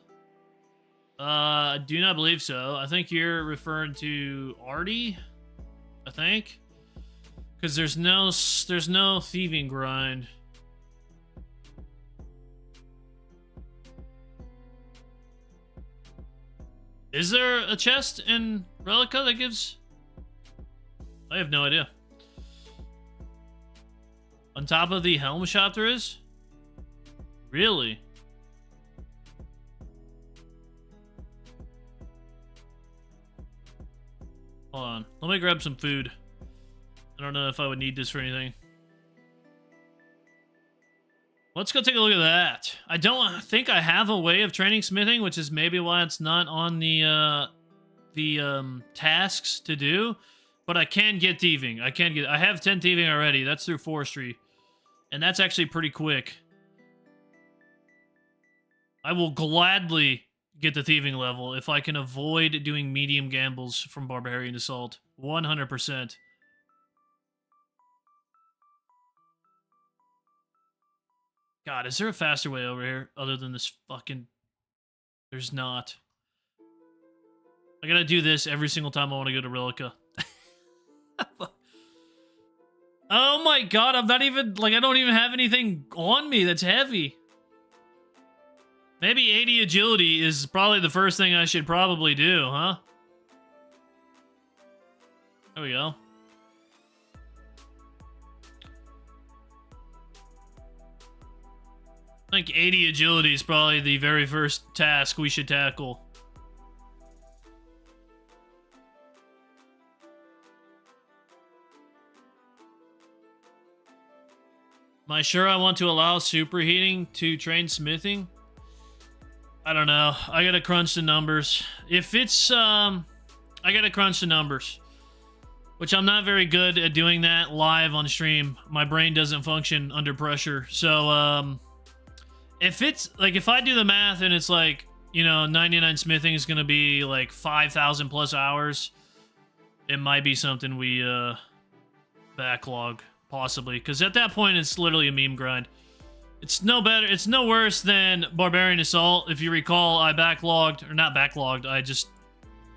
I do not believe so. I think you're referring to Artie. I think, because there's no thieving grind. Is there a chest in Rellekka that gives? I have no idea. On top of the helm shop there is? Really? Hold on. Let me grab some food. I don't know if I would need this for anything. Let's go take a look at that. I don't think I have a way of training smithing, which is maybe why it's not on the tasks to do. But I can get thieving. I have 10 thieving already. That's through forestry. And that's actually pretty quick. I will gladly get the thieving level if I can avoid doing medium gambles from Barbarian Assault. 100%. God, is there a faster way over here other than this fucking... There's not. I gotta do this every single time I want to go to Rellekka. Oh my god, I'm not even... Like, I don't even have anything on me that's heavy. Maybe 80 agility is probably the first thing I should probably do, huh? There we go. I think 80 agility is probably the very first task we should tackle. Am I sure I want to allow superheating to train smithing? I don't know. I gotta crunch the numbers. If it's, I gotta crunch the numbers. Which I'm not very good at doing that live on stream. My brain doesn't function under pressure. So, if it's, like, if I do the math and it's like, you know, 99 smithing is gonna be like 5,000 plus hours, it might be something we, backlog, possibly. Because at that point, it's literally a meme grind. It's no better, it's no worse than Barbarian Assault. If you recall, I backlogged, or not backlogged, I just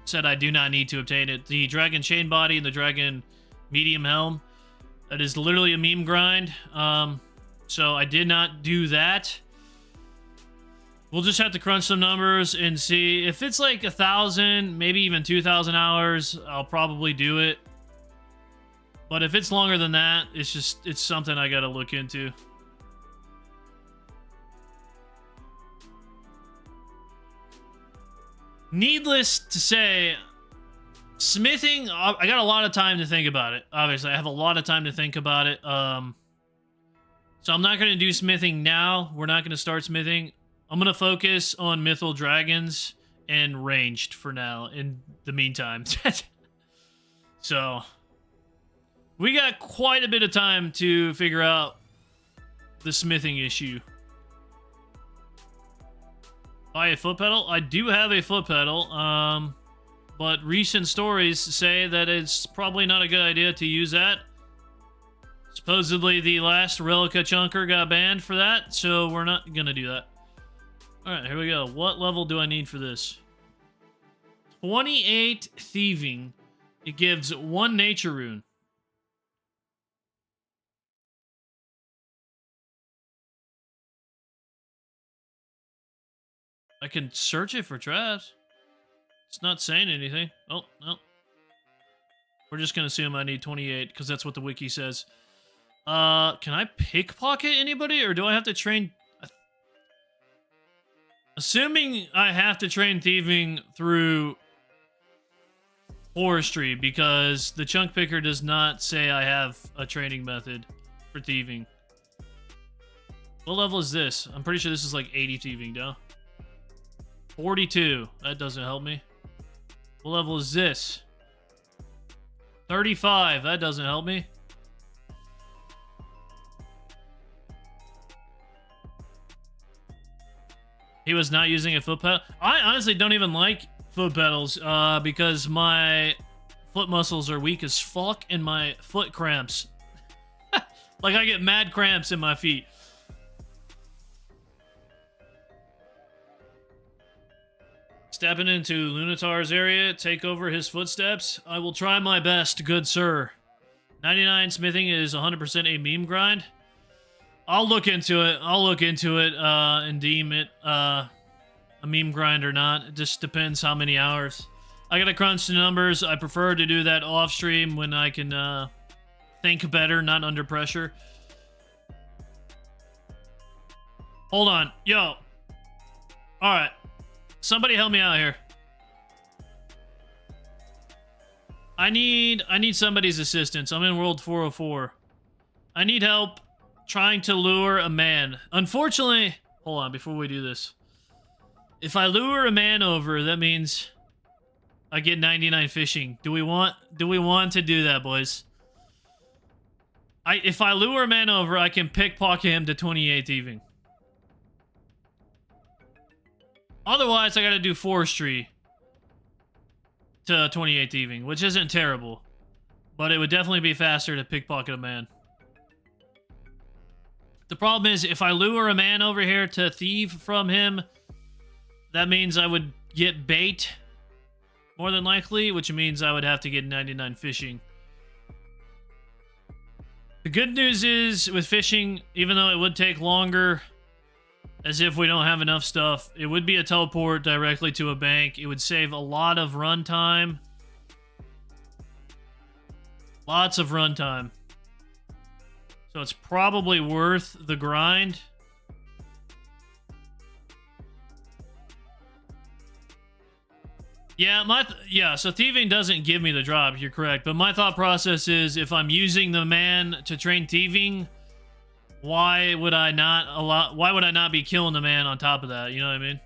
said I do not need to obtain it. The Dragon Chain Body and the Dragon Medium Helm, that is literally a meme grind. So I did not do that. We'll just have to crunch some numbers and see. If it's like 1,000, maybe even 2,000 hours, I'll probably do it. But if it's longer than that, it's something I gotta look into. Needless to say, smithing, I got a lot of time to think about it. Obviously, I have a lot of time to think about it. So I'm not going to do smithing now. We're not going to start smithing. I'm going to focus on mythal dragons and ranged for now in the meantime. So, we got quite a bit of time to figure out the smithing issue. Buy a foot pedal? I do have a foot pedal. but recent stories say that it's probably not a good idea to use that. Supposedly the last Rellekka chunker got banned for that, so we're not gonna do that. Alright, here we go. What level do I need for this? 28 thieving. It gives 1 nature rune. I can search it for traps. It's not saying anything. Oh, no. We're just gonna assume I need 28, because that's what the wiki says. Can I pickpocket anybody, or do I have to train... Assuming I have to train thieving through forestry, because the chunk picker does not say I have a training method for thieving. What level is this? I'm pretty sure this is like 80 thieving, no? 42. That doesn't help me. What level is this? 35. That doesn't help me. He was not using a foot pedal. I honestly don't even like foot pedals because my foot muscles are weak as fuck and my foot cramps. Like I get mad cramps in my feet. Stepping into Lunatar's area, take over his footsteps. I will try my best, good sir. 99 smithing is 100% a meme grind. I'll look into it. And deem it a meme grind or not. It just depends how many hours. I gotta crunch the numbers. I prefer to do that off stream when I can think better, not under pressure. Hold on. Yo. Alright. Somebody help me out here. I need somebody's assistance. I'm in World 404. I need help trying to lure a man. Unfortunately, hold on before we do this. If I lure a man over, that means I get 99 fishing. Do we want to do that, boys? If I lure a man over, I can pickpocket him to 28 thieving. Otherwise, I gotta do forestry to 28 thieving, which isn't terrible. But it would definitely be faster to pickpocket a man. The problem is, if I lure a man over here to thieve from him, that means I would get bait, more than likely, which means I would have to get 99 fishing. The good news is, with fishing, even though it would take longer, as if we don't have enough stuff, it would be a teleport directly to a bank. It would save a lot of run time. Lots of run time. So it's probably worth the grind. Yeah, so thieving doesn't give me the drop, you're correct. But my thought process is, if I'm using the man to train thieving, why would I not be killing the man on top of that? You know what I mean?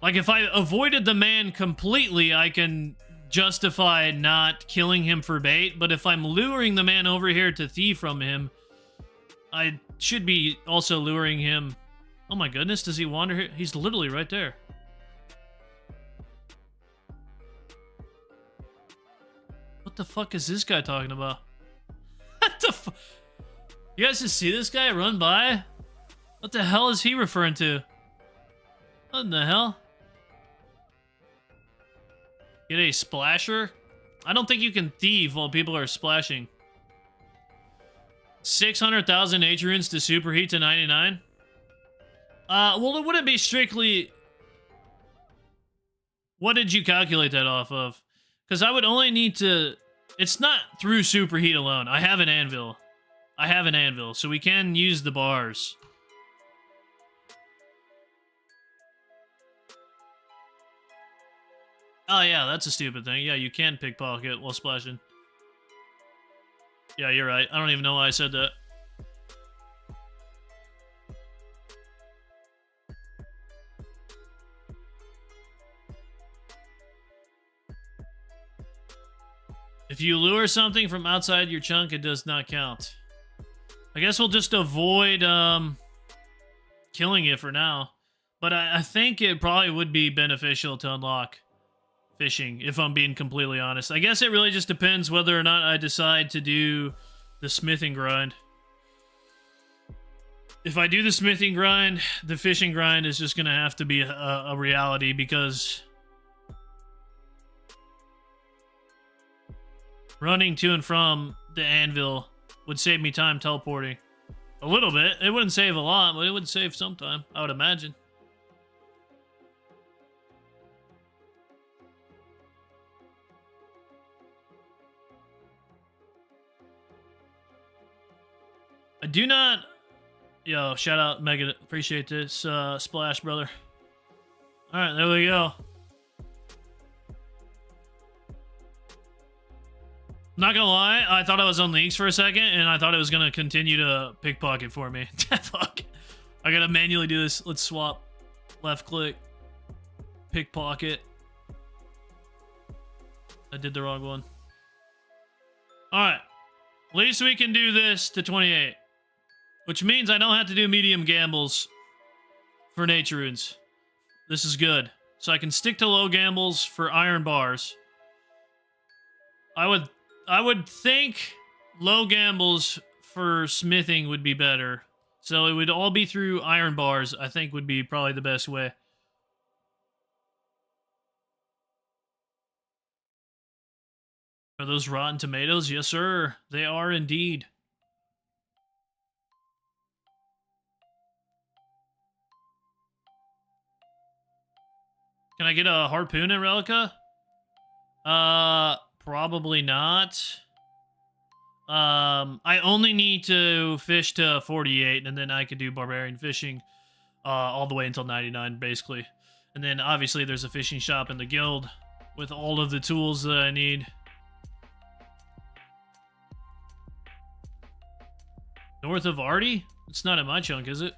Like, if I avoided the man completely, I can justify not killing him for bait. But if I'm luring the man over here to thieve from him, I should be also luring him. Oh my goodness, does he wander here? He's literally right there. What the fuck is this guy talking about? What the fuck? You guys just see this guy run by? What the hell is he referring to? What in the hell? Get a splasher? I don't think you can thieve while people are splashing. 600,000 nature runes to superheat to 99? Well, it wouldn't be strictly... What did you calculate that off of? Because I would only need to... It's not through superheat alone. I have an anvil. So we can use the bars. Oh yeah, that's a stupid thing. Yeah, you can pickpocket while splashing. Yeah, you're right. I don't even know why I said that. If you lure something from outside your chunk, it does not count. I guess we'll just avoid killing it for now. But I think it probably would be beneficial to unlock fishing, if I'm being completely honest. I guess it really just depends whether or not I decide to do the smithing grind. If I do the smithing grind, the fishing grind is just going to have to be a reality, because running to and from the anvil would save me time teleporting. A little bit. It wouldn't save a lot, but it would save some time, I would imagine. I do not... Yo, shout out Megan. Appreciate this splash, brother. Alright, there we go. Not gonna lie, I thought I was on leagues for a second, and I thought it was gonna continue to pickpocket for me. Fuck. I gotta manually do this. Let's swap. Left click. Pickpocket. I did the wrong one. Alright. At least we can do this to 28. Which means I don't have to do medium gambles for nature runes. This is good. So I can stick to low gambles for iron bars. I would think low gambles for smithing would be better. So it would all be through iron bars, I think would be probably the best way. Are those rotten tomatoes? Yes, sir. They are indeed. Can I get a harpoon at Rellekka? Probably not. I only need to fish to 48, and then I could do barbarian fishing all the way until 99, basically. And then, obviously, there's a fishing shop in the guild with all of the tools that I need. North of Artie? It's not in my chunk, is it?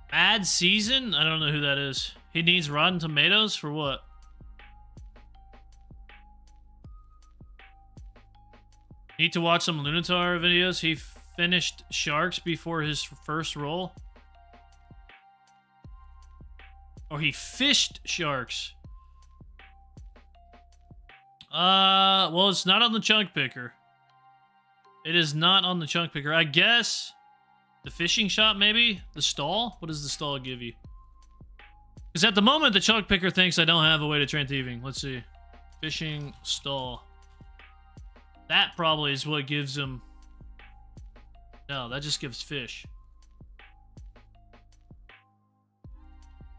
Bad Season? I don't know who that is. He needs rotten tomatoes for what? Need to watch some Lunatar videos. He finished Sharks before his first roll. Or he fished Sharks. Well, it's not on the chunk picker. It is not on the chunk picker. I guess... The fishing shop, maybe? The stall? What does the stall give you? Because at the moment, the chunk picker thinks I don't have a way to train thieving. Let's see. Fishing stall. That probably is what gives him... No, that just gives fish.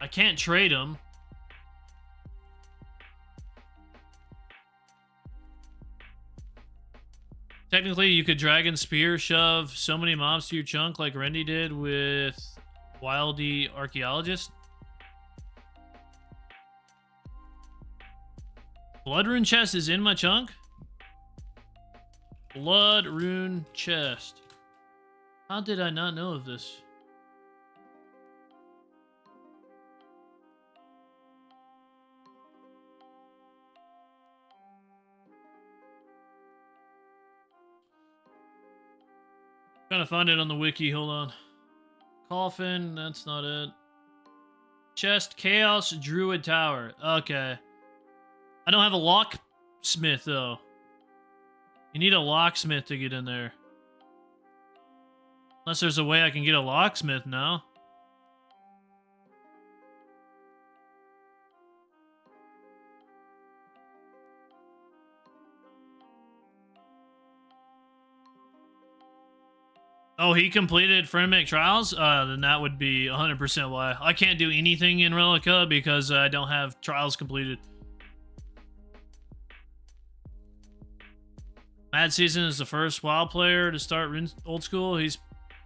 I can't trade him. Technically, you could Dragon Spear shove so many mobs to your chunk like Rendy did with Wildy Archaeologist. Blood Rune Chest is in my chunk? Blood Rune Chest. How did I not know of this? Trying to find it on the wiki, hold on. Coffin, that's not it. Chest, Chaos, Druid Tower. Okay. I don't have a locksmith, though. You need a locksmith to get in there. Unless there's a way I can get a locksmith now. Oh, he completed Frenetic Trials? Then that would be 100% why. I can't do anything in Rellekka because I don't have Trials completed. Mad Season is the first WoW player to start Old School. He's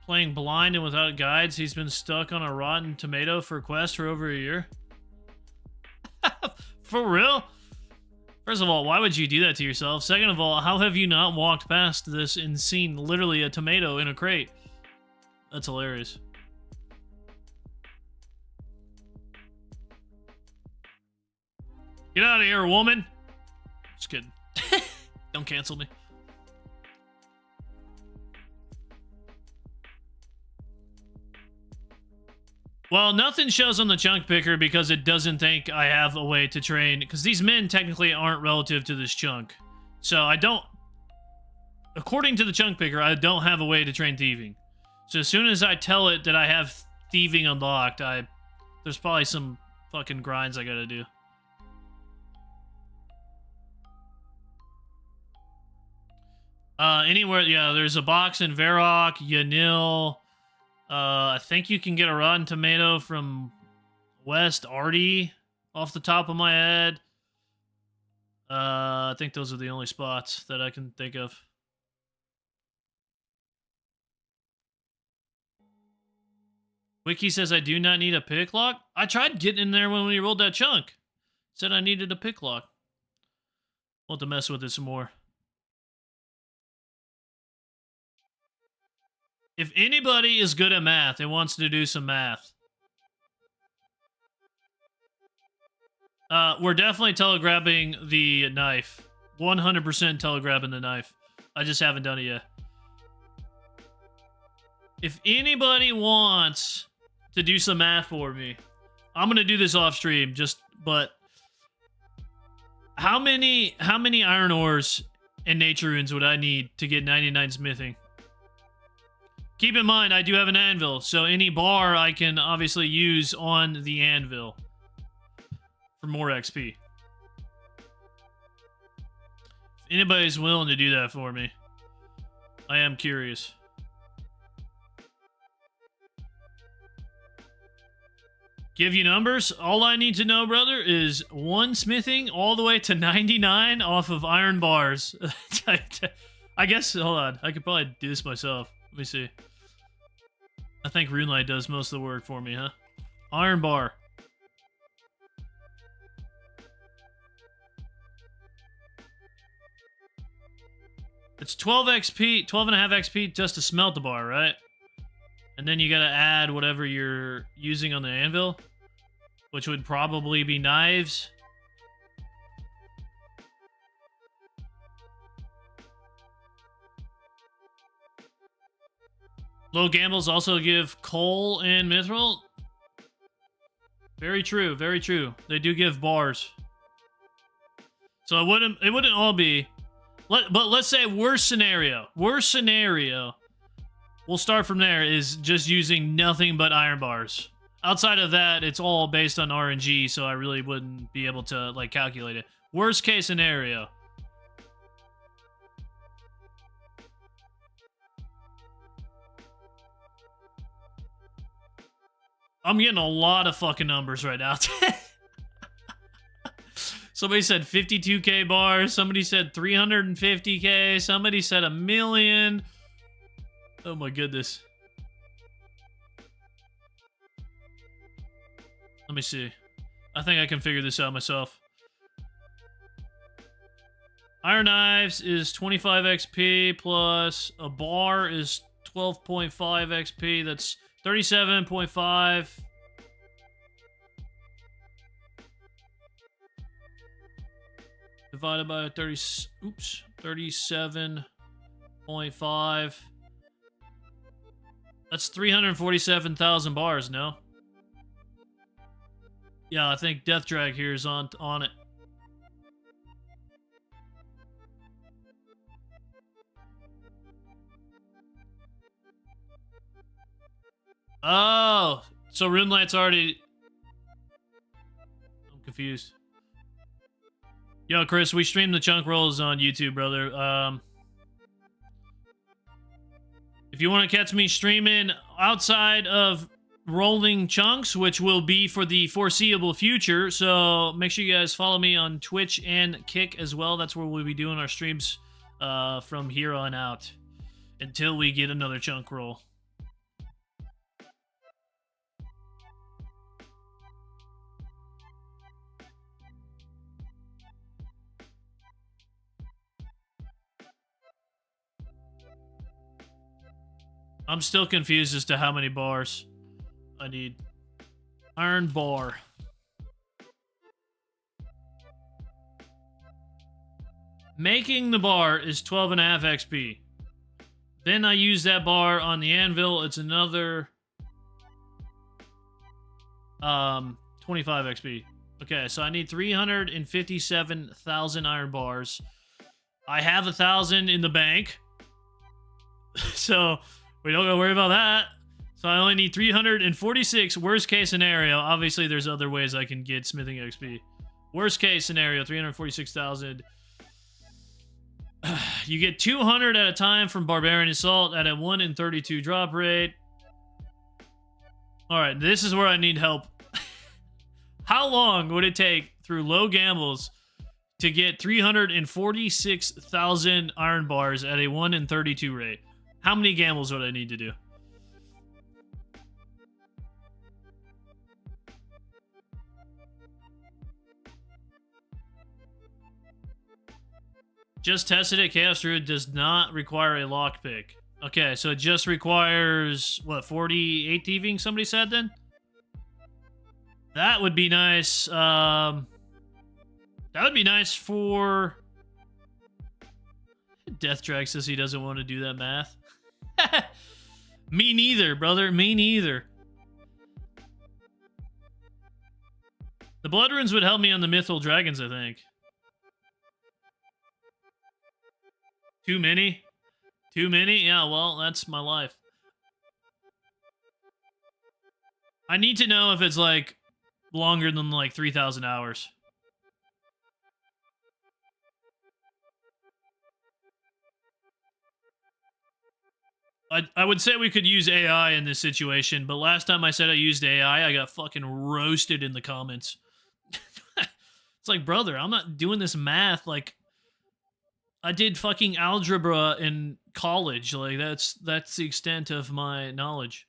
playing blind and without guides. He's been stuck on a rotten tomato for a quest for over a year. For real? First of all, why would you do that to yourself? Second of all, how have you not walked past this and seen literally a tomato in a crate? That's hilarious. Get out of here, woman. Just kidding. Don't cancel me. Well, nothing shows on the chunk picker because it doesn't think I have a way to train. Because these men technically aren't relative to this chunk. So I don't... According to the chunk picker, I don't have a way to train thieving. So as soon as I tell it that I have thieving unlocked, there's probably some fucking grinds I gotta do. Anywhere, yeah, there's a box in Varrock, Yanil. I think you can get a rotten tomato from West Artie off the top of my head. I think those are the only spots that I can think of. Wiki says I do not need a pick lock. I tried getting in there when we rolled that chunk. Said I needed a pick lock. Want to mess with it some more. If anybody is good at math and wants to do some math, we're definitely telegrabbing the knife. 100% telegrabbing the knife. I just haven't done it yet. If anybody wants to do some math for me, I'm gonna do this off stream. But how many iron ores and nature runes would I need to get 99 smithing? Keep in mind, I do have an anvil, so any bar I can obviously use on the anvil for more XP. If anybody's willing to do that for me, I am curious. Give you numbers? All I need to know, brother, is 1 smithing all the way to 99 off of iron bars. I guess, hold on, I could probably do this myself. Let me see. I think RuneLight does most of the work for me, huh? Iron bar. It's 12 XP, 12.5 XP just to smelt the bar, right? And then you gotta add whatever you're using on the anvil, which would probably be knives. Low gambles also give coal and mithril. Very true, very true. They do give bars. So it wouldn't all be. But let's say worst scenario. Worst scenario. We'll start from there, is just using nothing but iron bars. Outside of that, it's all based on RNG, so I really wouldn't be able to like calculate it. Worst case scenario. I'm getting a lot of fucking numbers right now. Somebody said 52k bars. Somebody said 350k. Somebody said 1 million. Oh my goodness. Let me see. I think I can figure this out myself. Iron Knives is 25 XP plus a bar is 12.5 XP. That's 37.5. Divided by 37.5. That's 347,000 bars, no? Yeah, I think Death Drag here is on it. Oh, so RuneLight's already... I'm confused. Yo, Chris, we stream the chunk rolls on YouTube, brother. If you want to catch me streaming outside of rolling chunks, which will be for the foreseeable future, so make sure you guys follow me on Twitch and Kick as well. That's where we'll be doing our streams from here on out until we get another chunk roll. I'm still confused as to how many bars I need. Iron bar. Making the bar is 12.5 XP. Then I use that bar on the anvil. It's another 25 XP. Okay, so I need 357,000 iron bars. I have 1,000 in the bank. So we don't gotta worry about that. So I only need 346. Worst case scenario. Obviously, there's other ways I can get smithing XP. Worst case scenario, 346,000. You get 200 at a time from Barbarian Assault at a 1 in 32 drop rate. Alright, this is where I need help. How long would it take through low gambles to get 346,000 iron bars at a 1 in 32 rate? How many gambles would I need to do? Just tested it. Chaos Druid does not require a lockpick. Okay, so it just requires, what, 48 thieving, somebody said then? That would be nice. That would be nice for... Death Drag says he doesn't want to do that math. Me neither, brother. Me neither. The Blood Runes would help me on the Mythal Dragons, I think. Too many? Too many? Yeah, well, that's my life. I need to know if it's, like, longer than, like, 3,000 hours. I would say we could use AI in this situation, but last time I said I used AI, I got fucking roasted in the comments. It's like, brother, I'm not doing this math, like... I did fucking algebra in college. Like, that's the extent of my knowledge.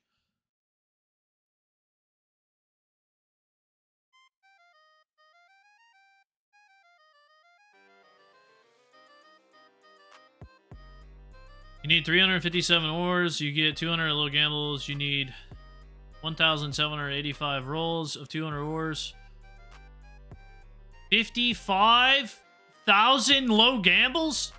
You need 357 ores. You get 200 low gambles. You need 1,785 rolls of 200 ores. 55,000 low gambles?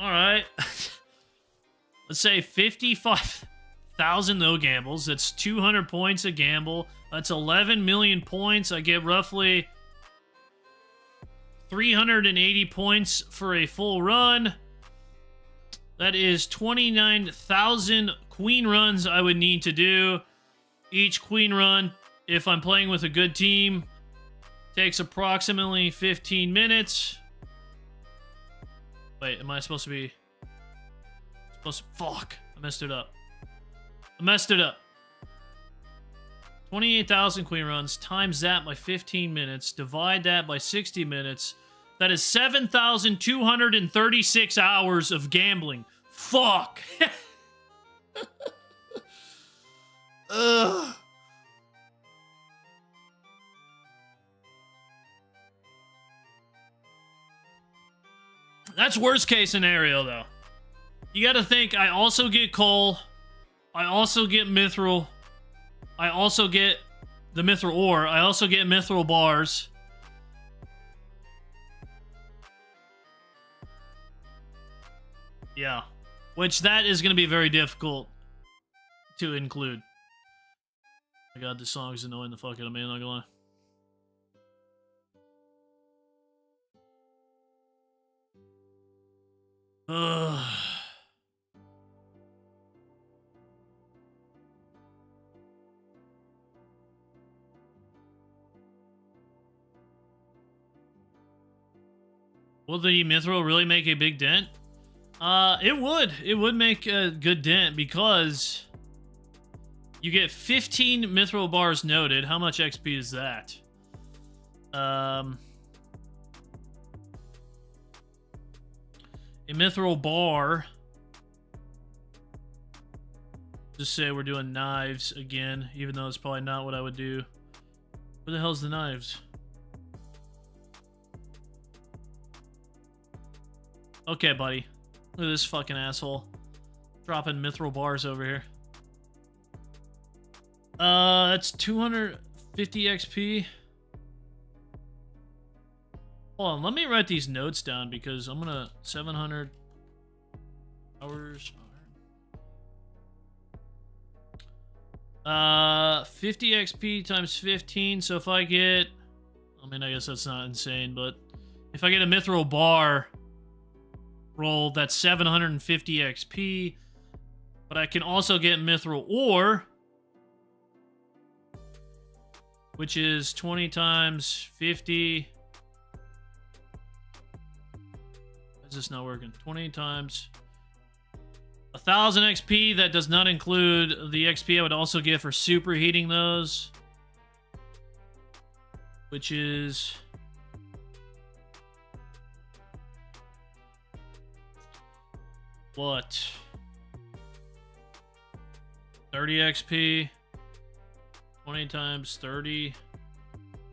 Alright. Let's say 55,000 low gambles. That's 200 points a gamble. That's 11 million points. I get roughly 380 points for a full run. That is 29,000 queen runs I would need to do. Each queen run, if I'm playing with a good team, takes approximately 15 minutes. Wait, am I supposed to be... Fuck. I messed it up. 28,000 queen runs, times that by 15 minutes, divide that by 60 minutes. That is 7,236 hours of gambling. Fuck! Ugh. That's worst case scenario, though. You gotta think, I also get coal. I also get mithril. I also get the mithril ore. I also get mithril bars. Yeah. Which, that is gonna be very difficult to include. My god, this song's annoying the fuck out of me, I'm not gonna lie. Will the mithril really make a big dent? It would. It would make a good dent because you get 15 mithril bars noted. How much XP is that? A mithril bar. Just say we're doing knives again, even though it's probably not what I would do. Where the hell's the knives? Okay, buddy. Look at this fucking asshole. Dropping mithril bars over here. That's 250 XP. Hold on, let me write these notes down because I'm gonna 700 hours. 50 XP times 15. So if I get, I mean, I guess that's not insane, but if I get a mithril bar roll, that's 750 XP. But I can also get mithril ore, which is 20 times 50. Is this not working? 20 times 1,000 XP. That does not include the XP I would also get for superheating those, which is what? 30 XP. 20 times 30.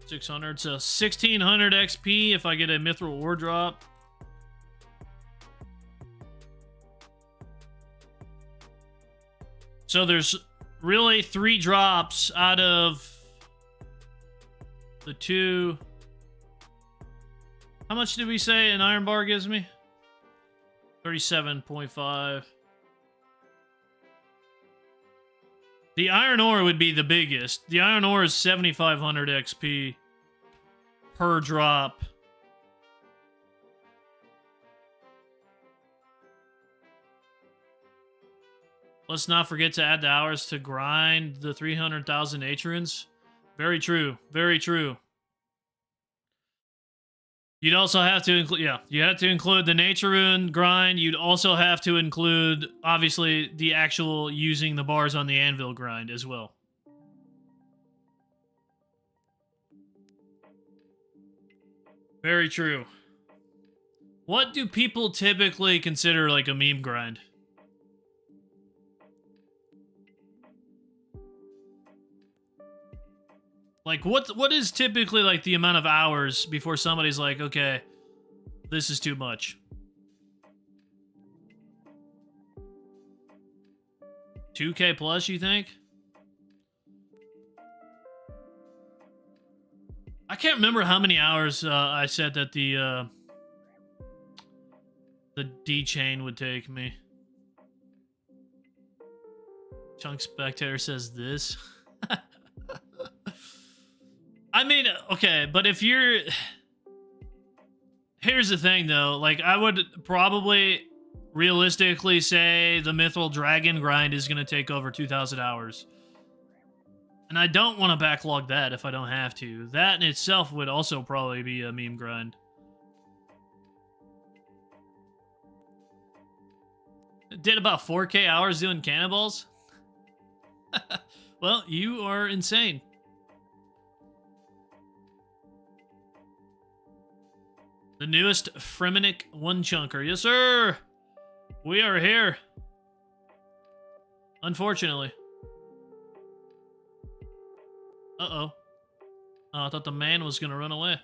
600. So 1,600 XP if I get a mithril ore drop. So there's really 3 drops out of the 2. How much did we say an iron bar gives me? 37.5. The iron ore would be the biggest. The iron ore is 7,500 XP per drop. Let's not forget to add the hours to grind the 300,000 atrians. Very true. Very true. You'd also have to include, yeah, you have to include the nature rune grind. You'd also have to include, obviously, the actual using the bars on the anvil grind as well. Very true. What do people typically consider like a meme grind? Like, what is typically, like, the amount of hours before somebody's like, okay, this is too much? 2K plus, you think? I can't remember how many hours I said that the D-chain would take me. Chunk Spectator says this. I mean, okay, but if you're... Here's the thing, though. Like, I would probably realistically say the Mithril Dragon grind is going to take over 2,000 hours. And I don't want to backlog that if I don't have to. That in itself would also probably be a meme grind. Did about 4K hours doing cannonballs? Well, you are insane. The newest Fremenic OneChunker. Yes, sir! We are here. Unfortunately. Uh-oh. Oh, I thought the man was gonna run away.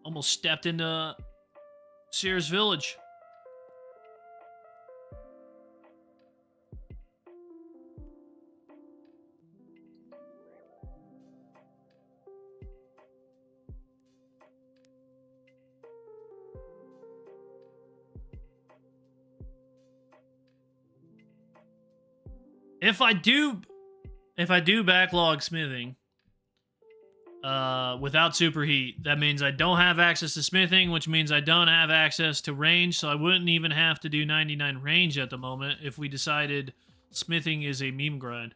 Almost stepped into Sears Village. If I do backlog smithing without superheat, that means I don't have access to smithing, which means I don't have access to range, so I wouldn't even have to do 99 range at the moment if we decided smithing is a meme grind.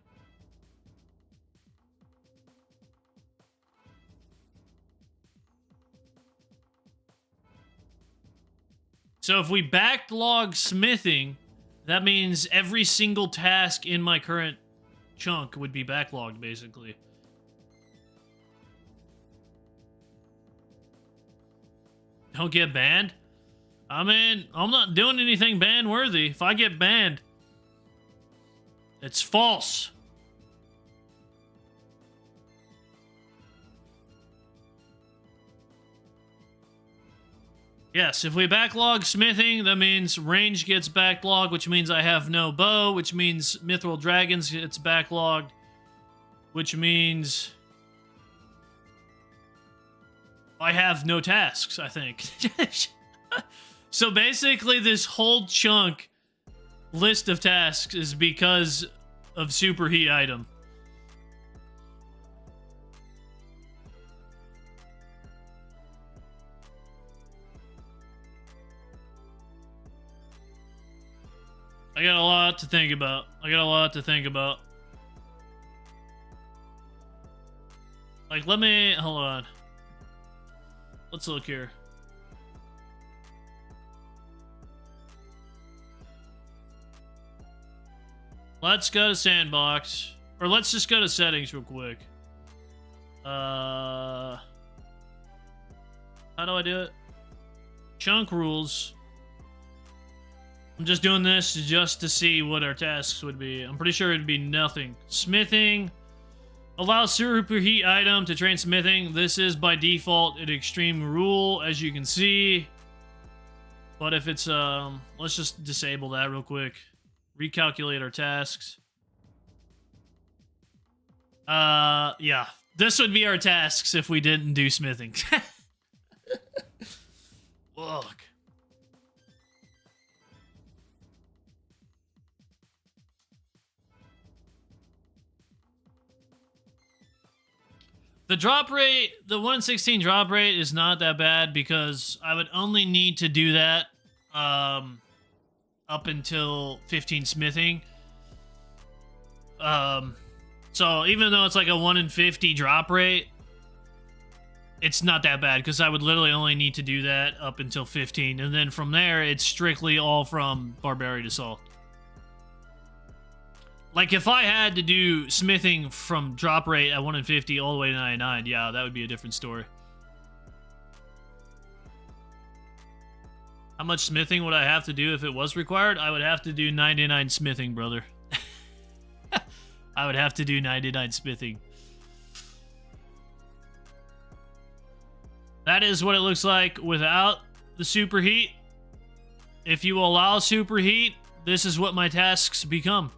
So if we backlog smithing, that means every single task in my current chunk would be backlogged, basically. Don't get banned? I mean, I'm not doing anything ban-worthy. If I get banned, it's false. Yes, if we backlog smithing, that means range gets backlogged, which means I have no bow, which means Mithril Dragons gets backlogged, which means I have no tasks, I think. So basically, this whole chunk list of tasks is because of superheat item. I got a lot to think about. Like, hold on. Let's look here. Let's go to sandbox. Or let's just go to settings real quick. How do I do it? Chunk rules. I'm just doing this just to see what our tasks would be. I'm pretty sure it'd be nothing. Smithing. Allow superheat item to train smithing. This is by default an extreme rule, as you can see. But if it's, let's just disable that real quick. Recalculate our tasks. Yeah. This would be our tasks if we didn't do smithing. Look. The drop rate, the 116 drop rate is not that bad because I would only need to do that up until 15 smithing. So even though it's like a 1 in 50 drop rate, it's not that bad because I would literally only need to do that up until 15. And then from there, it's strictly all from Barbarian Assault. Like, if I had to do smithing from drop rate at 1 in 50 all the way to 99, yeah, that would be a different story. How much smithing would I have to do if it was required? I would have to do 99 smithing, brother. I would have to do 99 smithing. That is what it looks like without the superheat. If you allow superheat, this is what my tasks become.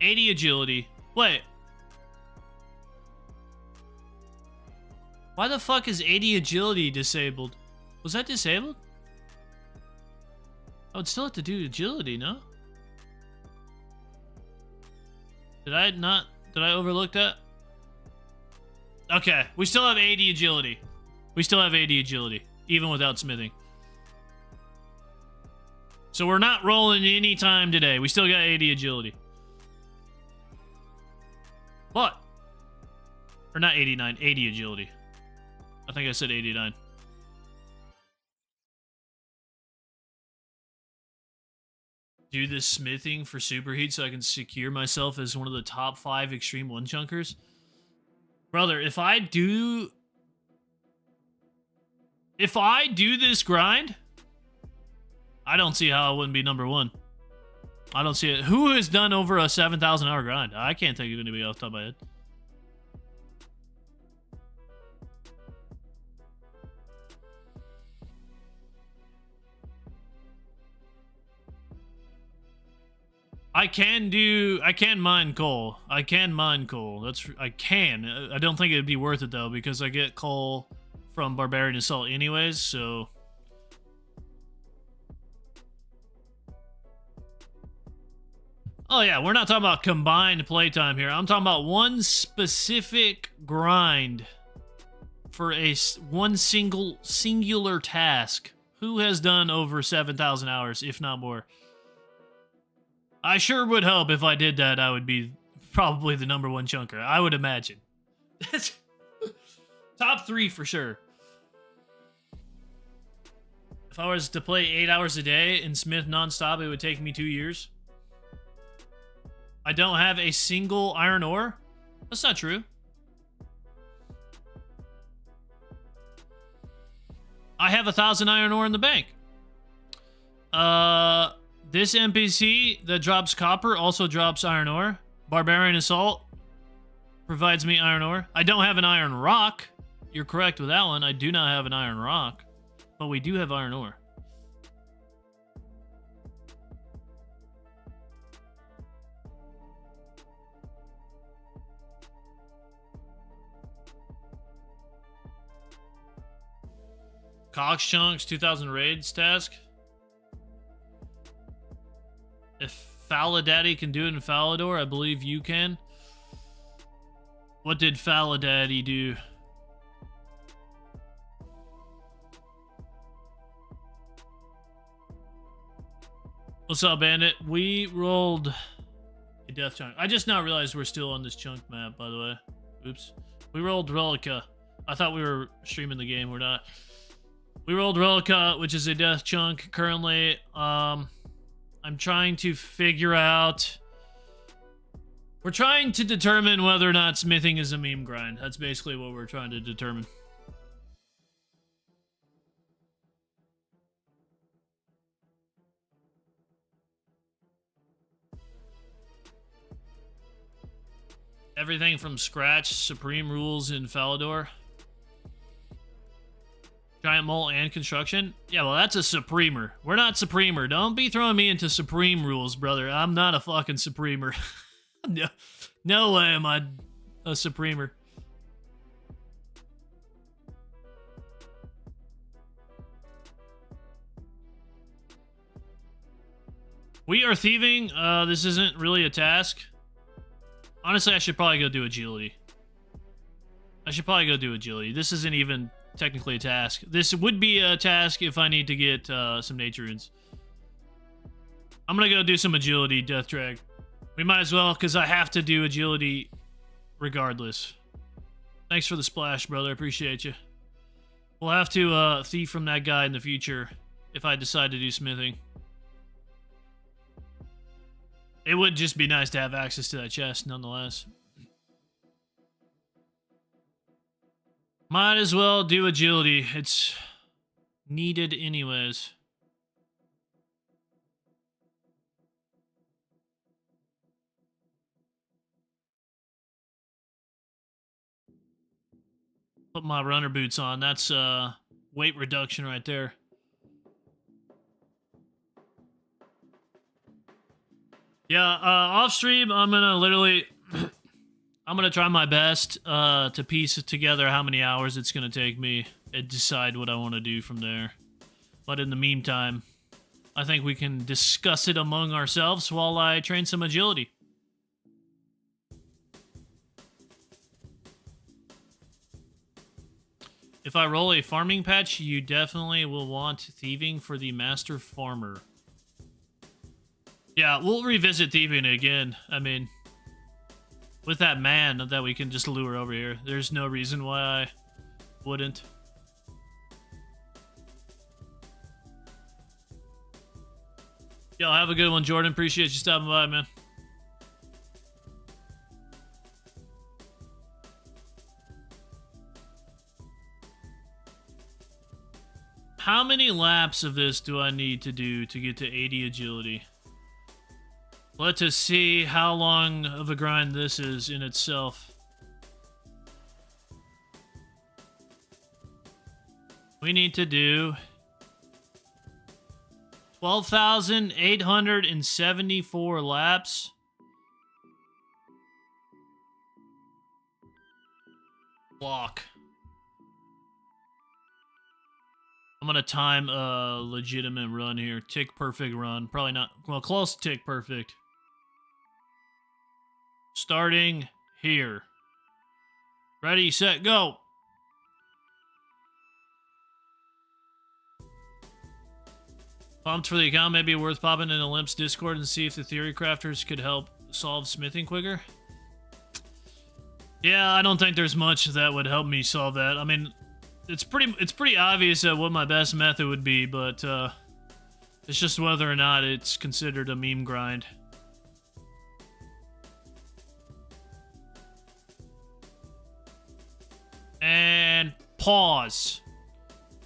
80 agility. Wait. Why the fuck is 80 agility disabled? Was that disabled? I would still have to do agility, no? Did I overlook that? Okay, we still have 80 agility. We still have 80 agility, even without smithing. So we're not rolling any time today. We still got 80 agility. But, or not 89, 80 agility. I think I said 89. Do this smithing for superheat so I can secure myself as one of the top 5 extreme one-chunkers? Brother, if I do this grind, I don't see how I wouldn't be number 1. I don't see it. Who has done over a 7,000 hour grind? I can't think of anybody off the top of my head. I can mine coal. I can mine coal. I don't think it'd be worth it though because I get coal from Barbarian Assault anyways, so. Oh yeah, we're not talking about combined playtime here. I'm talking about one specific grind for one singular task. Who has done over 7,000 hours, if not more? I sure would hope if I did that, I would be probably the number 1 chunker. I would imagine. Top 3 for sure. If I was to play 8 hours a day and smith nonstop, it would take me 2 years. I don't have a single iron ore? That's not true. I have 1,000 iron ore in the bank. This NPC that drops copper also drops iron ore. Barbarian Assault provides me iron ore. I don't have an iron rock. You're correct with that one. I do not have an iron rock. But we do have iron ore. Cox Chunks 2000 raids task. If Faladaddy can do it in Falador, I believe you can. What did Faladaddy do? What's up, Bandit? We rolled a death chunk. I just now realized we're still on this chunk map, by the way. Oops. We rolled Rellekka. I thought we were streaming the game. We're not. We rolled Rellekka, which is a death chunk currently. I'm trying to figure out... We're trying to determine whether or not smithing is a meme grind. That's basically what we're trying to determine. Everything from scratch, Supreme rules in Falador. Giant mole and construction? Yeah, well, that's a Supremer. We're not Supremer. Don't be throwing me into Supreme rules, brother. I'm not a fucking Supremer. No way am I a Supremer. We are thieving. This isn't really a task. Honestly, I should probably go do agility. This isn't even technically a task. This would be a task if I need to get some nature runes. I'm gonna go do some agility, Death Drag. We might as well, because I have to do agility regardless. Thanks for the splash, brother. Appreciate you. We'll have to thief from that guy in the future if I decide to do smithing. It would just be nice to have access to that chest, nonetheless. Might as well do agility. It's needed anyways. Put my runner boots on. That's weight reduction right there. Yeah, off stream, I'm gonna literally, I'm gonna try my best to piece together how many hours it's gonna take me and decide what I want to do from there. But in the meantime, I think we can discuss it among ourselves while I train some agility. If I roll a farming patch, you definitely will want thieving for the master farmer. Yeah, we'll revisit thieving again. I mean, with that man that we can just lure over here, there's no reason why I wouldn't. Yo, have a good one, Jordan. Appreciate you stopping by, man. How many laps of this do I need to do to get to 80 agility? Let us see how long of a grind this is in itself. We need to do 12,874 laps. Block. I'm gonna time a legitimate run here. Tick perfect run. Probably not. Well, close to tick perfect. Starting here. Ready, set, go. Pumped for the account. Maybe worth popping in Olymp's Discord and see if the theory crafters could help solve smithing quicker. Yeah, I don't think there's much that would help me solve that. I mean, it's pretty obvious what my best method would be, but it's just whether or not it's considered a meme grind. And pause.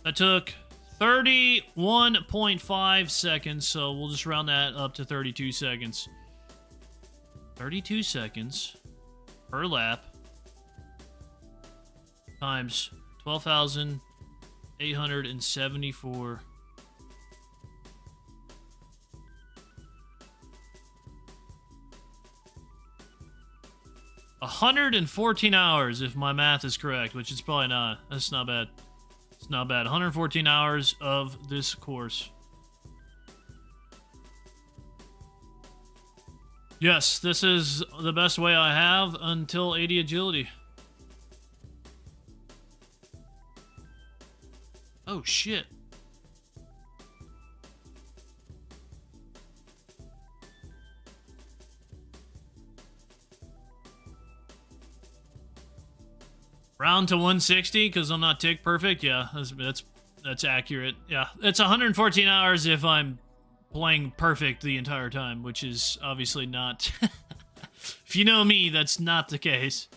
That took 31.5 seconds, so we'll just round that up to 32 seconds. 32 seconds per lap times 12,874. $114 hours, if my math is correct, which it's probably not. That's not bad. It's not bad. 114 hours of this course. Yes, this is the best way I have until 80 agility. Oh, shit. Round to 160 because I'm not tick perfect. Yeah, that's accurate. Yeah, it's 114 hours if I'm playing perfect the entire time, which is obviously not. If you know me, that's not the case.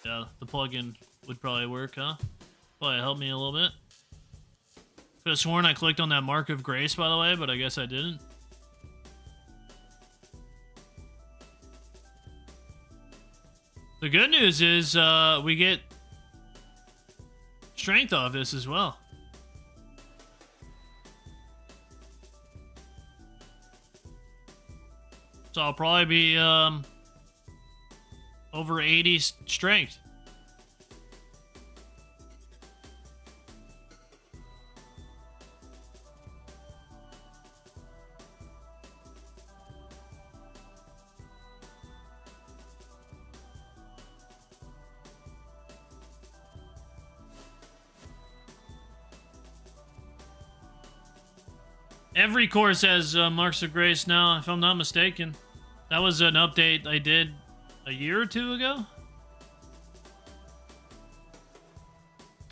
Yeah, the plugin would probably work, huh? Probably help me a little bit. Could have sworn I clicked on that Mark of Grace, by the way, but I guess I didn't. The good news is we get strength off this as well. So I'll probably be over 80 strength. Every course has Marks of Grace now, if I'm not mistaken. That was an update I did a year or two ago.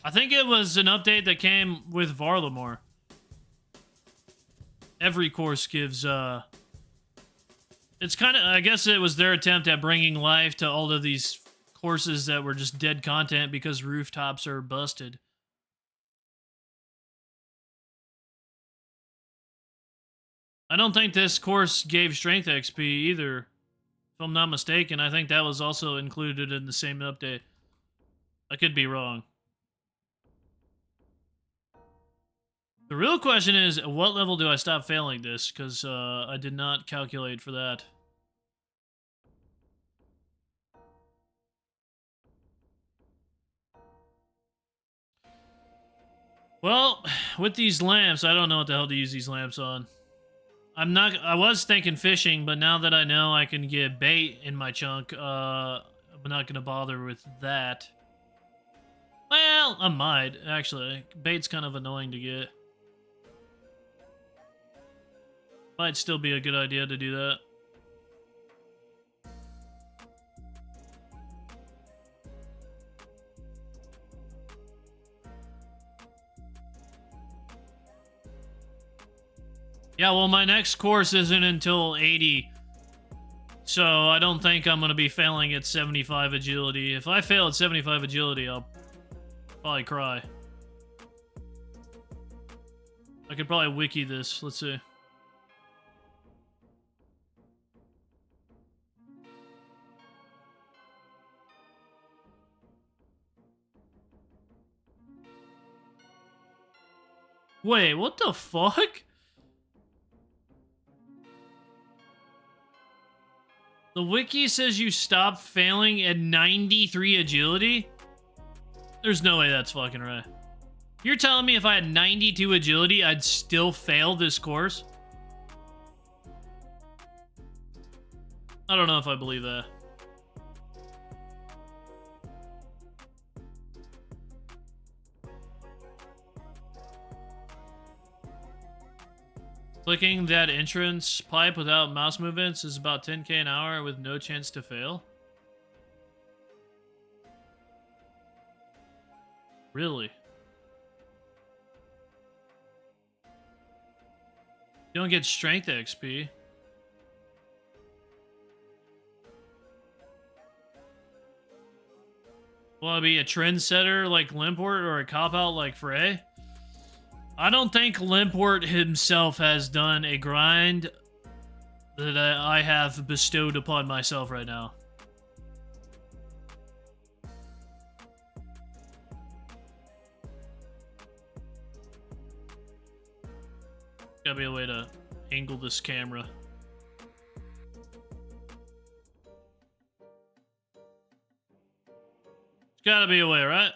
I think it was an update that came with Varlamore. Every course gives, it's kind of, I guess it was their attempt at bringing life to all of these courses that were just dead content because rooftops are busted. I don't think this course gave strength XP either. If I'm not mistaken, I think that was also included in the same update. I could be wrong. The real question is, at what level do I stop failing this? Because I did not calculate for that. Well, with these lamps, I don't know what the hell to use these lamps on. I was thinking fishing, but now that I know I can get bait in my chunk, I'm not gonna bother with that. Well, I might, actually. Bait's kind of annoying to get. Might still be a good idea to do that. Yeah, well, my next course isn't until 80, so I don't think I'm going to be failing at 75 agility. If I fail at 75 agility, I'll probably cry. I could probably wiki this. Let's see. Wait, what the fuck? The wiki says you stop failing at 93 agility? There's no way that's fucking right. You're telling me if I had 92 agility, I'd still fail this course? I don't know if I believe that. Clicking that entrance pipe without mouse movements is about 10k an hour with no chance to fail? Really? You don't get strength XP. Will I be a trendsetter like Limport or a cop-out like Frey? I don't think Limport himself has done a grind that I have bestowed upon myself right now. Gotta be a way to angle this camera. Gotta be a way, right?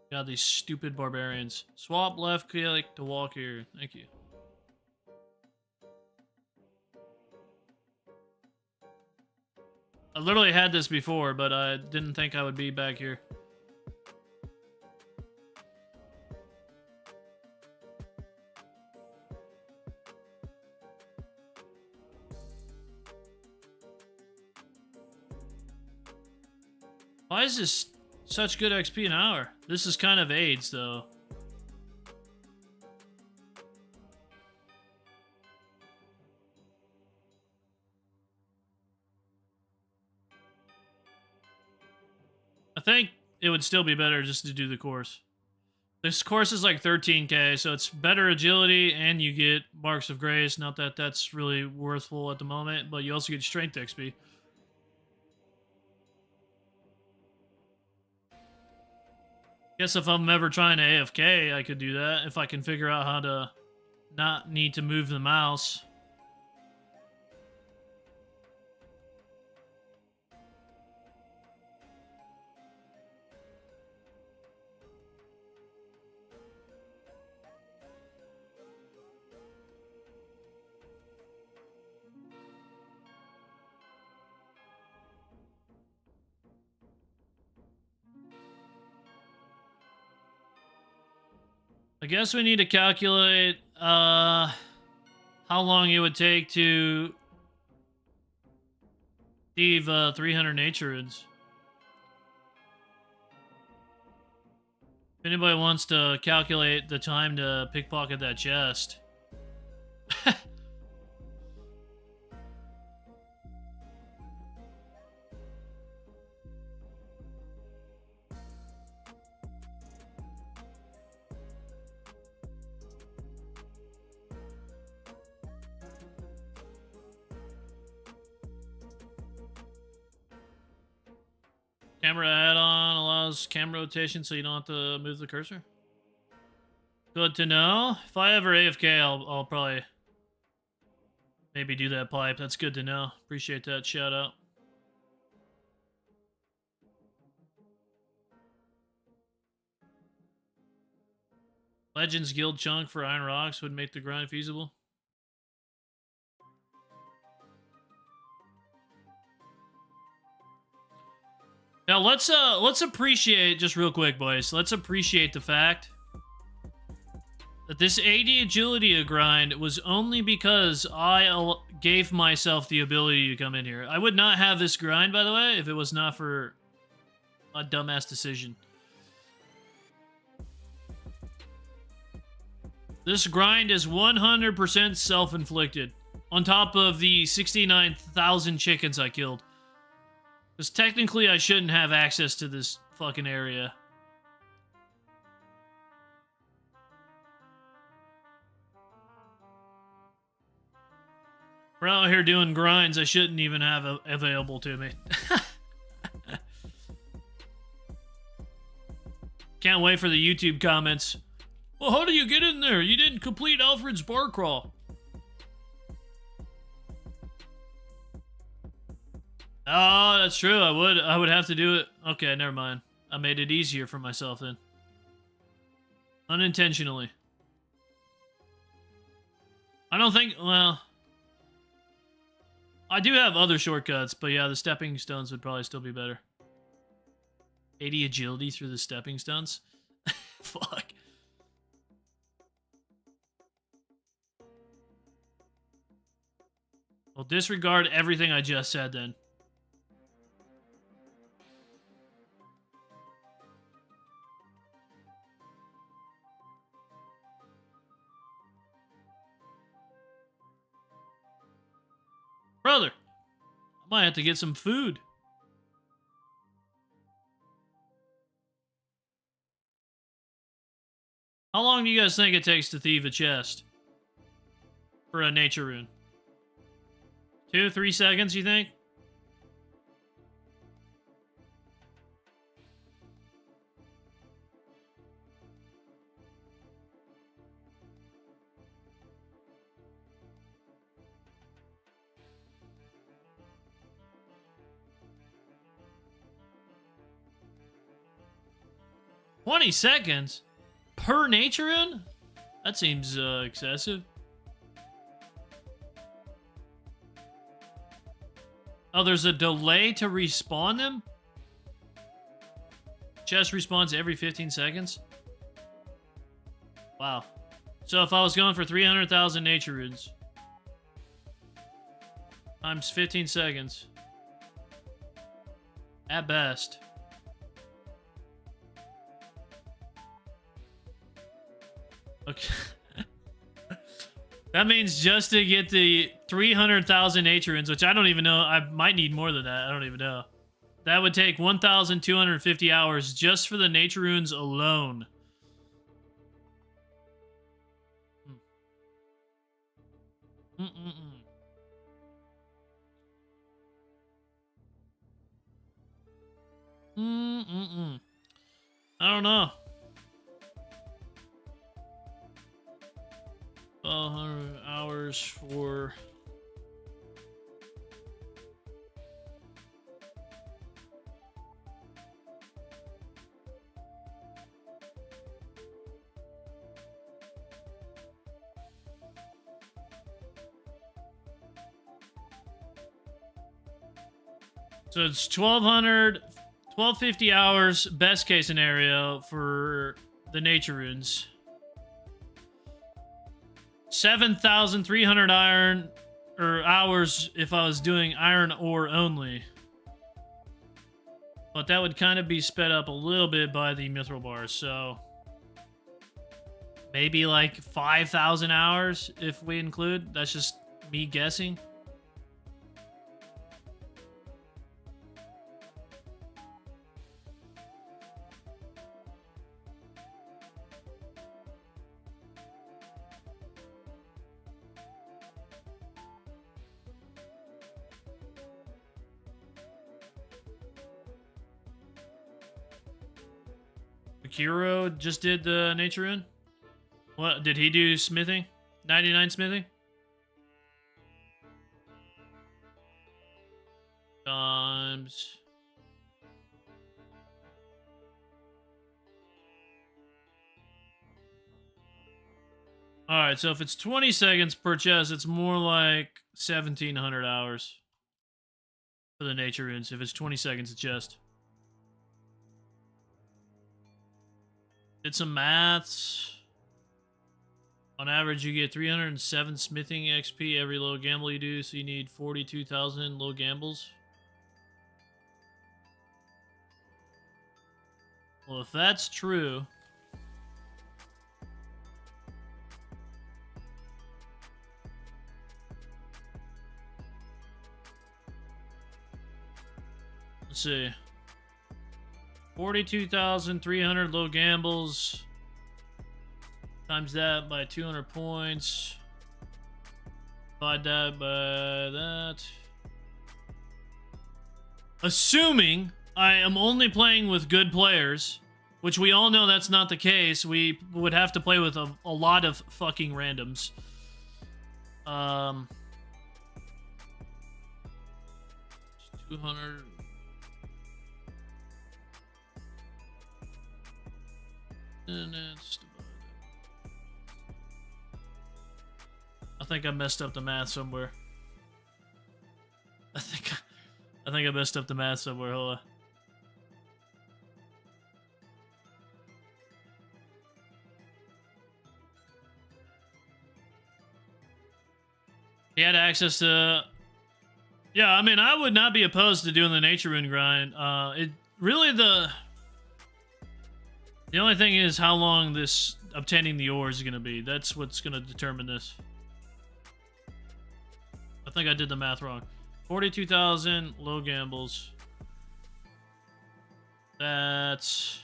God, these stupid barbarians. Swap left click to walk here. Thank you. I literally had this before, but I didn't think I would be back here. Why is this such good XP an hour? This is kind of AIDS, though. I think it would still be better just to do the course. This course is like 13k, so it's better agility, and you get Marks of Grace. Not that that's really worthful at the moment, but you also get strength XP. Guess if I'm ever trying to AFK, I could do that if I can figure out how to not need to move the mouse. I guess we need to calculate how long it would take to thieve 300 nature runes. If anybody wants to calculate the time to pickpocket that chest. Camera add-on allows camera rotation so you don't have to move the cursor. Good to know. If I ever AFK, I'll probably maybe do that pipe. That's good to know. Appreciate that shout out. Legends Guild chunk for Iron Rocks would make the grind feasible. Now let's appreciate, just real quick, boys. Let's appreciate the fact that this 80 agility grind was only because I gave myself the ability to come in here. I would not have this grind, by the way, if it was not for a dumbass decision. This grind is 100% self-inflicted, on top of the 69,000 chickens I killed. Because technically I shouldn't have access to this fucking area. We're out here doing grinds I shouldn't even have available to me. Can't wait for the YouTube comments. Well, how do you get in there? You didn't complete Alfred's bar crawl. Oh, that's true. I would have to do it. Okay, never mind. I made it easier for myself then. Unintentionally. I don't think, well, I do have other shortcuts, but yeah, the stepping stones would probably still be better. 80 agility through the stepping stones? Fuck. Well, disregard everything I just said then. Brother, I might have to get some food. How long do you guys think it takes to thieve a chest? For a nature rune? 2-3 seconds, you think? 20 seconds per nature rune? That seems excessive. Oh, there's a delay to respawn them? Chest respawns every 15 seconds? Wow. So if I was going for 300,000 nature runes times 15 seconds, at best. Okay. That means just to get the 300,000 nature runes, which I don't even know. I might need more than that. I don't even know. That would take 1,250 hours just for the nature runes alone. I don't know. 1,200 hours for... So it's 1,250 hours, best case scenario, for the nature runes. 7,300 iron, or hours if I was doing iron ore only. But that would kind of be sped up a little bit by the mithril bars, so... maybe like 5,000 hours if we include. That's just me guessing. Akiro just did the nature rune. What did he do? Smithing? 99 smithing? Times... Alright, so if it's 20 seconds per chest, it's more like 1,700 hours for the nature runes. If it's 20 seconds a chest. Did some maths. On average, you get 307 smithing XP every low gamble you do, so you need 42,000 low gambles. Well, if that's true... let's see. 42,300 low gambles. Times that by 200 points. Divide that by that. Assuming I am only playing with good players, which we all know that's not the case. We would have to play with a lot of fucking randoms. 200... and it's divided. I think I messed up the math somewhere. I think I messed up the math somewhere. Hold on. He had access to... yeah, I mean, I would not be opposed to doing the nature rune grind. It really the only thing is how long this obtaining the ore is going to be. That's what's going to determine this. I think I did the math wrong. 42,000 low gambles. That's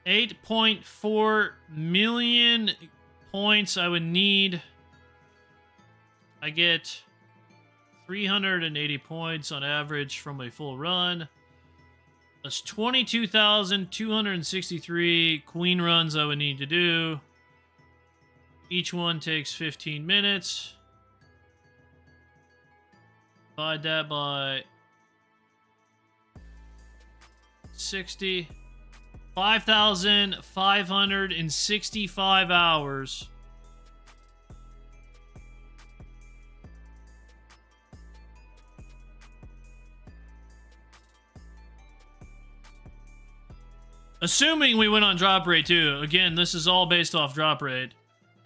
8.4 million points I would need. I get 380 points on average from a full run. That's 22,263 queen runs I would need to do. Each one takes 15 minutes. Divide that by 60. 5,565 hours. Assuming we went on drop rate too. Again, this is all based off drop rate.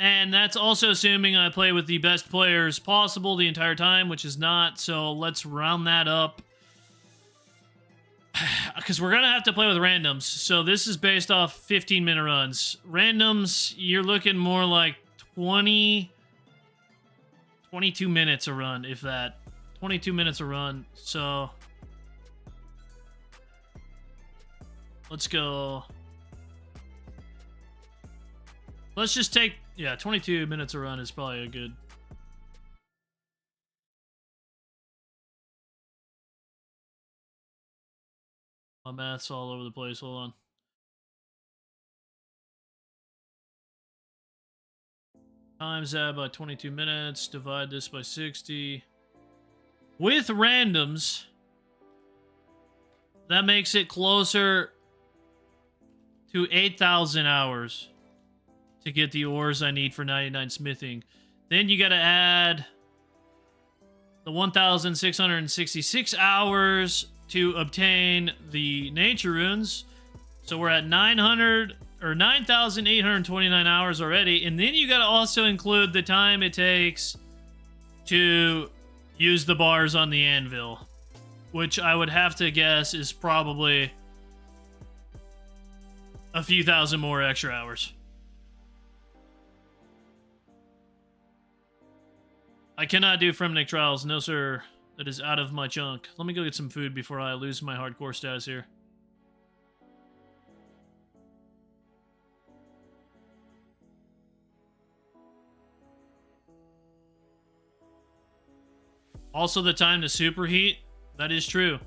And that's also assuming I play with the best players possible the entire time, which is not. So let's round that up. Because we're going to have to play with randoms. So this is based off 15-minute runs. Randoms, you're looking more like 22 minutes a run, if that. 22 minutes a run. So let's go. Let's just take, yeah, 22 minutes a run is probably a good. My math's all over the place. Hold on. Times that by 22 minutes. Divide this by 60. With randoms, that makes it closer to 8,000 hours to get the ores I need for 99 smithing. Then you got to add the 1,666 hours to obtain the nature runes. So we're at 900 or 9,829 hours already. And then you got to also include the time it takes to use the bars on the anvil, which I would have to guess is probably a few thousand more extra hours. I cannot do Fremnic Trials. No, sir. That is out of my chunk. Let me go get some food before I lose my hardcore status here. Also, the time to superheat. That is true.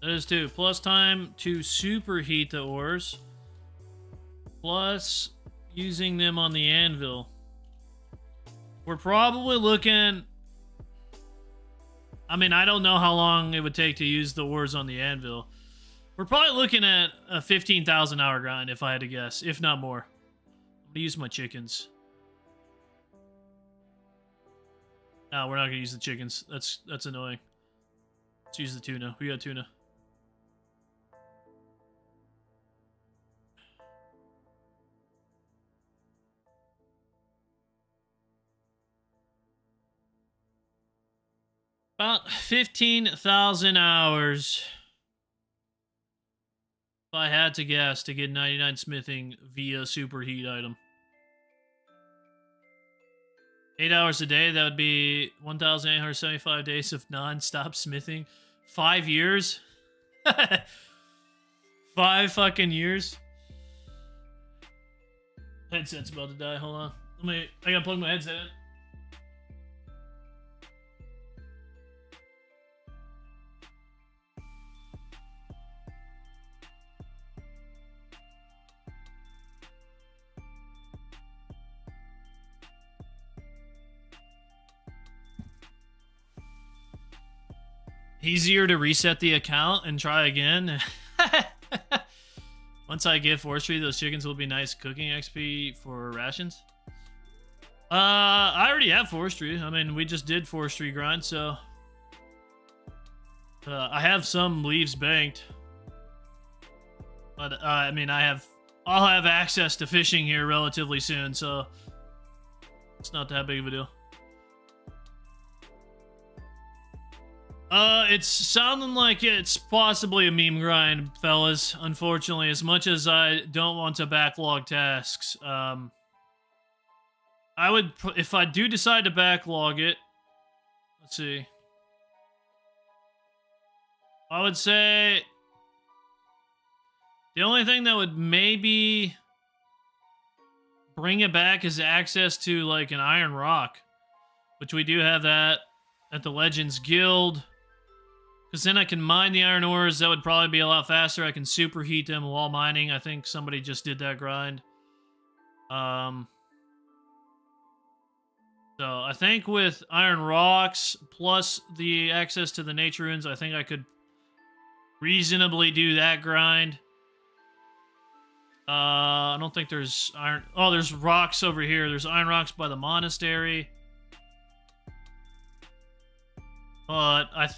That is too. Plus time to superheat the ores. Plus using them on the anvil. We're probably looking... I mean, I don't know how long it would take to use the ores on the anvil. We're probably looking at a 15,000 hour grind, if I had to guess. If not more. I'm going to use my chickens. No, we're not going to use the chickens. That's annoying. Let's use the tuna. We got tuna. About 15,000 hours, if I had to guess, to get 99 smithing via superheat item. 8 hours a day, that would be 1,875 days of non-stop smithing. 5 years? 5 fucking years? Headset's about to die, hold on. I gotta plug my headset in. Easier to reset the account and try again. Once I get forestry, those chickens will be nice cooking XP for rations. I already have forestry. I mean, we just did forestry grind, so I have some leaves banked. But I mean, I'll have access to fishing here relatively soon, so it's not that big of a deal. It's sounding like it's possibly a meme grind, fellas. Unfortunately, as much as I don't want to backlog tasks, I would, if I do decide to backlog it, let's see. I would say the only thing that would maybe bring it back is access to like an iron rock, which we do have that at the Legends Guild. Because then I can mine the iron ores. That would probably be a lot faster. I can superheat them while mining. I think somebody just did that grind. So I think with iron rocks plus the access to the nature runes, I think I could reasonably do that grind. I don't think there's iron. Oh, there's rocks over here. There's iron rocks by the monastery. But I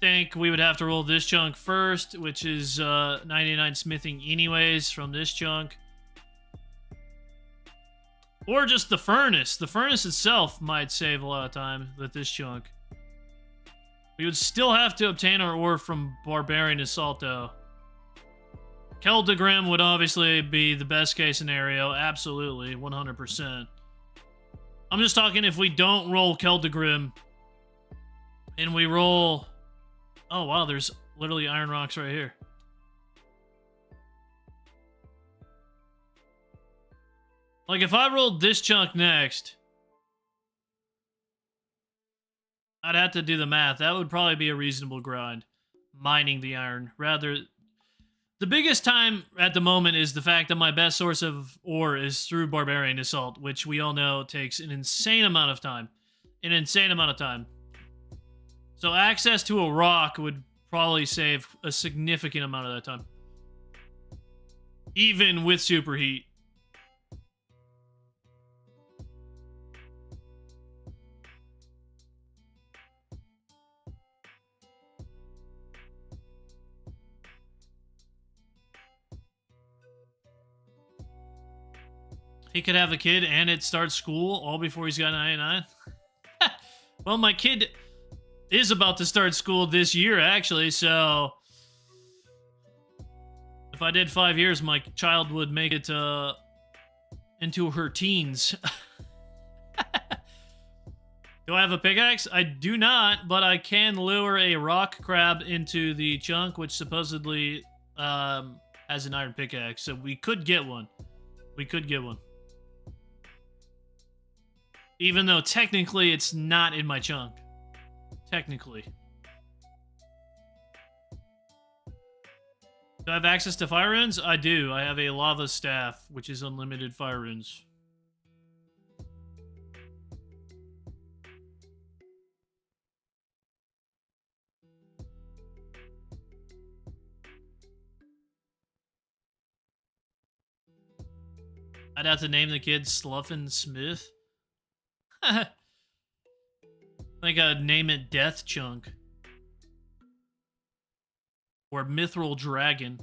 think we would have to roll this chunk first, which is 99 smithing anyways from this chunk. Or just the furnace. The furnace itself might save a lot of time with this chunk. We would still have to obtain our ore from Barbarian Assault, though. Keldagrim would obviously be the best case scenario. Absolutely, 100%. I'm just talking if we don't roll Keldagrim and we roll... Oh, wow, there's literally iron rocks right here. Like, if I rolled this chunk next, I'd have to do the math. That would probably be a reasonable grind. Mining the iron. Rather, the biggest time at the moment is the fact that my best source of ore is through Barbarian Assault, which we all know takes an insane amount of time. An insane amount of time. So access to a rock would probably save a significant amount of that time. Even with superheat. He could have a kid and it starts school all before he's got 99. Well, my kid is about to start school this year, actually, so if I did 5 years, my child would make it into her teens. Do I have a pickaxe? I do not, but I can lure a rock crab into the chunk, which supposedly has an iron pickaxe, so we could get one. We could get one. Even though technically it's not in my chunk. Technically. Do I have access to fire runes? I do. I have a lava staff, which is unlimited fire runes. I'd have to name the kid Sluffin Smith. I think I'd name it Death Chunk. Or Mithril Dragon.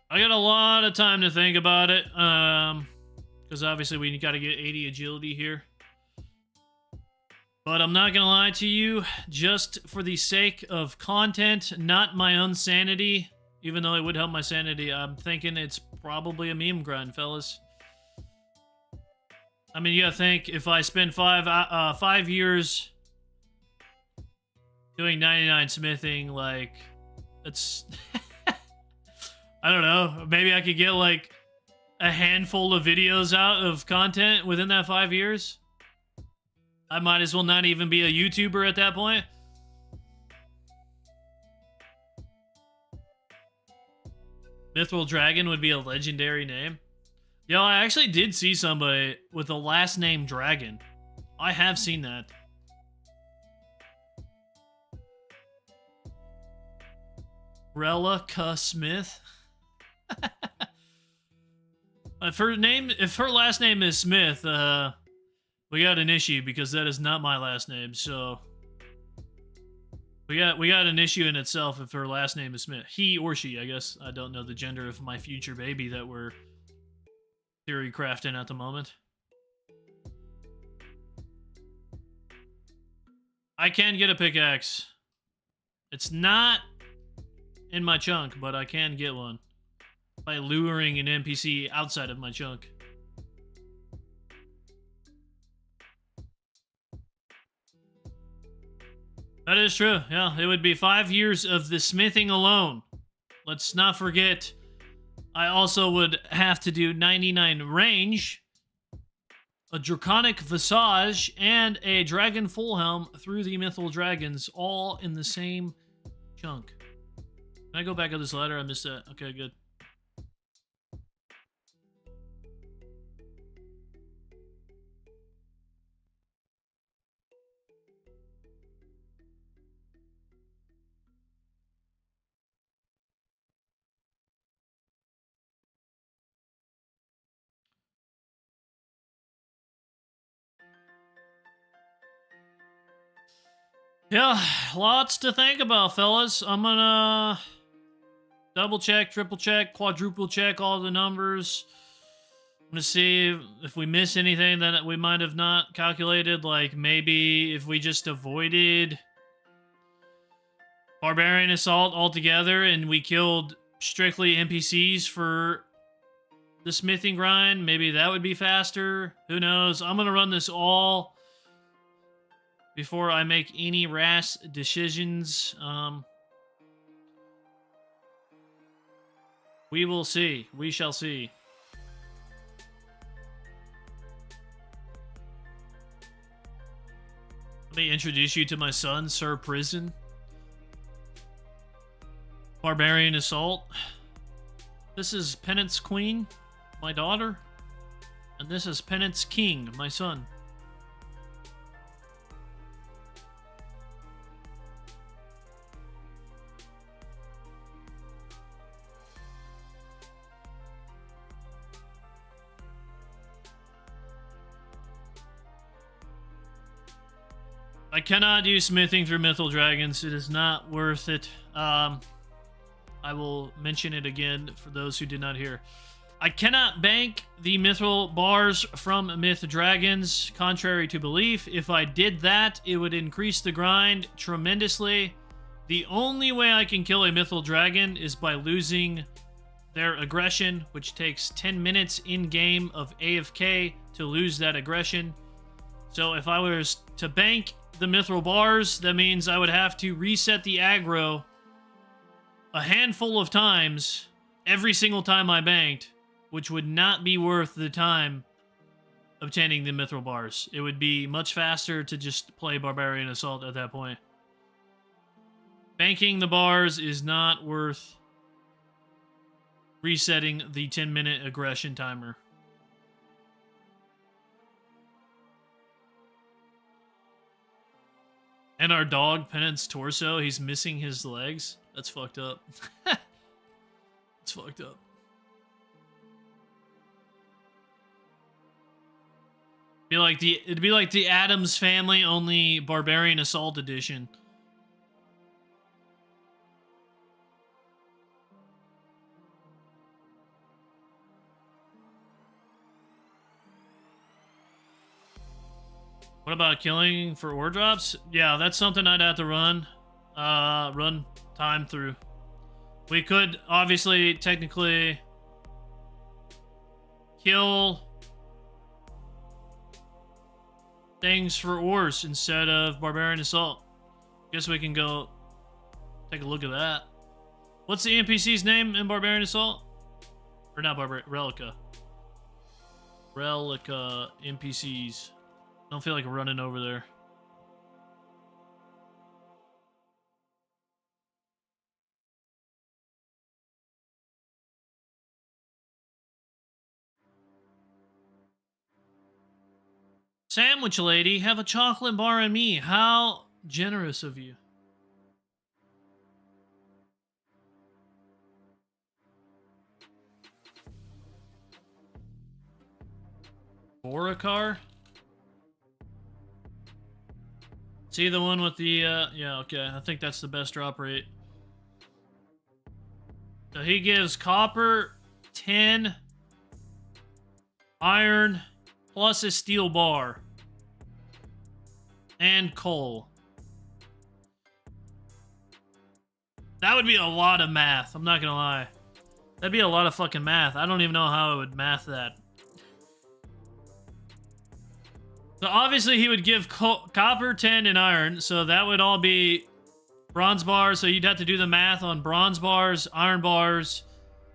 I got a lot of time to think about it. Because obviously we got to get 80 agility here. But I'm not going to lie to you, just for the sake of content, not my own sanity, even though it would help my sanity, I'm thinking it's probably a meme grind, fellas. I mean, you gotta think, if I spend 5 years doing 99 smithing, like, it's... I don't know, maybe I could get, like, a handful of videos out of content within that 5 years? I might as well not even be a YouTuber at that point. Mithril Dragon would be a legendary name. Yo, I actually did see somebody with the last name Dragon. I have seen that. Rellekka Smith. If her last name is Smith, we got an issue because that is not my last name, so we got an issue in itself if her last name is Smith. He or she, I guess. I don't know the gender of my future baby that we're theory crafting at the moment. I can get a pickaxe. It's not in my chunk, but I can get one by luring an NPC outside of my chunk. That is true, yeah. It would be 5 years of the smithing alone. Let's not forget, I also would have to do 99 range, a draconic visage, and a dragon full helm through the Mithril Dragons, all in the same chunk. Can I go back up this ladder? I missed that. Okay, good. Yeah, lots to think about, fellas. I'm gonna double check, triple check, quadruple check all the numbers. I'm gonna see if we miss anything that we might have not calculated. Like maybe if we just avoided Barbarian Assault altogether and we killed strictly NPCs for the smithing grind, maybe that would be faster. Who knows? I'm gonna run this all before I make any rash decisions. We will see. We shall see. Let me introduce you to my son, Sir Prison. Barbarian Assault. This is Penance Queen, my daughter. And this is Penance King, my son. I cannot do smithing through Mythal Dragons. It is not worth it. I will mention it again for those who did not hear. I cannot bank the Mythal bars from Myth Dragons, contrary to belief. If I did that, it would increase the grind tremendously. The only way I can kill a Mythal Dragon is by losing their aggression, which takes 10 minutes in-game of AFK to lose that aggression. So if I was to bank the Mythal bars, that means I would have to reset the aggro a handful of times every single time I banked, which would not be worth the time obtaining the Mythal bars. It would be much faster to just play Barbarian Assault at that point. Banking the bars is not worth resetting the 10-minute aggression timer. And our dog, Penance Torso, he's missing his legs. That's fucked up. It's fucked up. It'd be like the Addams Family, only Barbarian Assault Edition. What about killing for ore drops? Yeah, that's something I'd have to run time through. We could obviously technically kill things for ores instead of Barbarian Assault. Guess we can go take a look at that. What's the NPC's name in Barbarian Assault? Or not Barbarian, Rellekka. Rellekka NPCs. I don't feel like running over there. Sandwich lady, have a chocolate bar and me. How generous of you. Boracar? See the one with the, yeah, okay. I think that's the best drop rate. So he gives copper, tin, iron, plus a steel bar. And coal. That would be a lot of math. I'm not gonna lie. That'd be a lot of fucking math. I don't even know how I would math that. So obviously he would give copper, tin, and iron. So that would all be bronze bars. So you'd have to do the math on bronze bars, iron bars,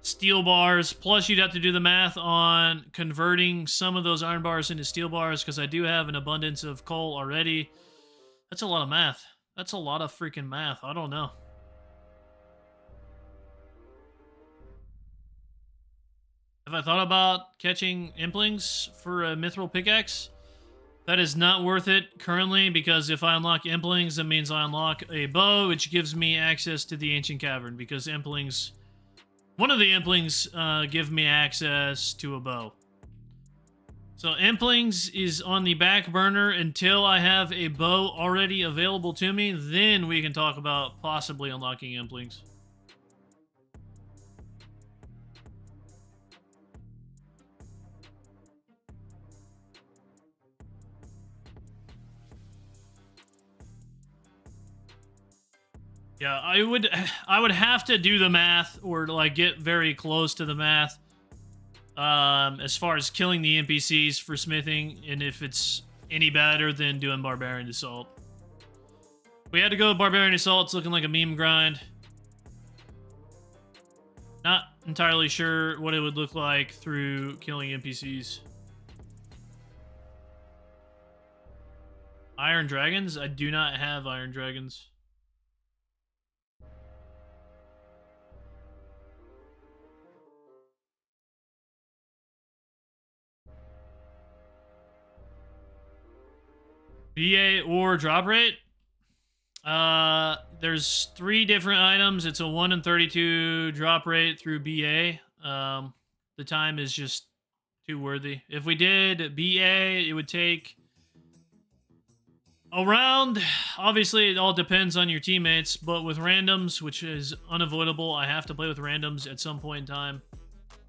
steel bars. Plus you'd have to do the math on converting some of those iron bars into steel bars, because I do have an abundance of coal already. That's a lot of math. That's a lot of freaking math. I don't know. Have I thought about catching implings for a mithril pickaxe? That is not worth it currently, because if I unlock implings, that means I unlock a bow, which gives me access to the ancient cavern, because implings, one of the implings give me access to a bow. So Implings is on the back burner until I have a bow already available to me. Then we can talk about possibly unlocking Implings. Yeah, I would have to do the math or like get very close to the math. As far as killing the NPCs for smithing, and if it's any better than doing Barbarian Assault. We had to go with Barbarian Assault. It's looking like a meme grind. Not entirely sure what it would look like through killing NPCs. Iron Dragons? I do not have Iron Dragons. BA or drop rate? There's 3 different items. It's a 1 in 32 drop rate through BA. The time is just too worthy. If we did BA, it would take around, obviously it all depends on your teammates, but with randoms, which is unavoidable, I have to play with randoms at some point in time.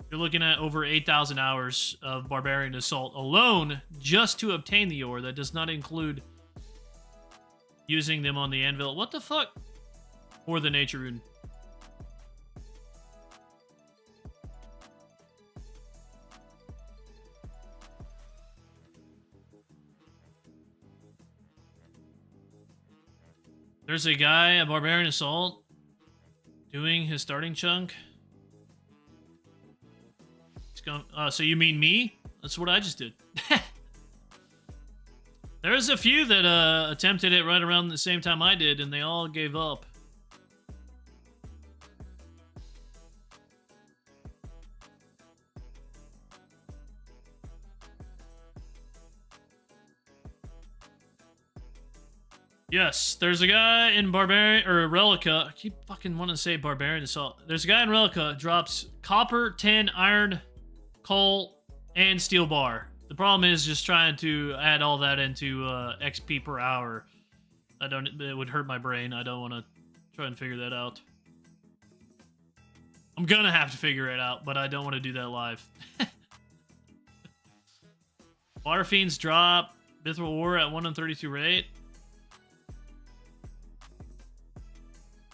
You're looking at over 8,000 hours of Barbarian Assault alone just to obtain the ore. That does not include using them on the anvil. What the fuck? Or the nature rune. There's a guy at Barbarian Assault doing his starting chunk. So you mean me? That's what I just did. There's a few that attempted it right around the same time I did, and they all gave up. Yes, there's a guy in Barbarian or Rellekka. I keep fucking wanting to say Barbarian Assault. There's a guy in Rellekka drops copper, tin, iron, coal, and steel bar. The problem is just trying to add all that into XP per hour. It would hurt my brain. I don't want to try and figure that out. I'm gonna have to figure it out, but I don't want to do that live. Water Fiends drop Mithril Ore at 1 in 32 rate.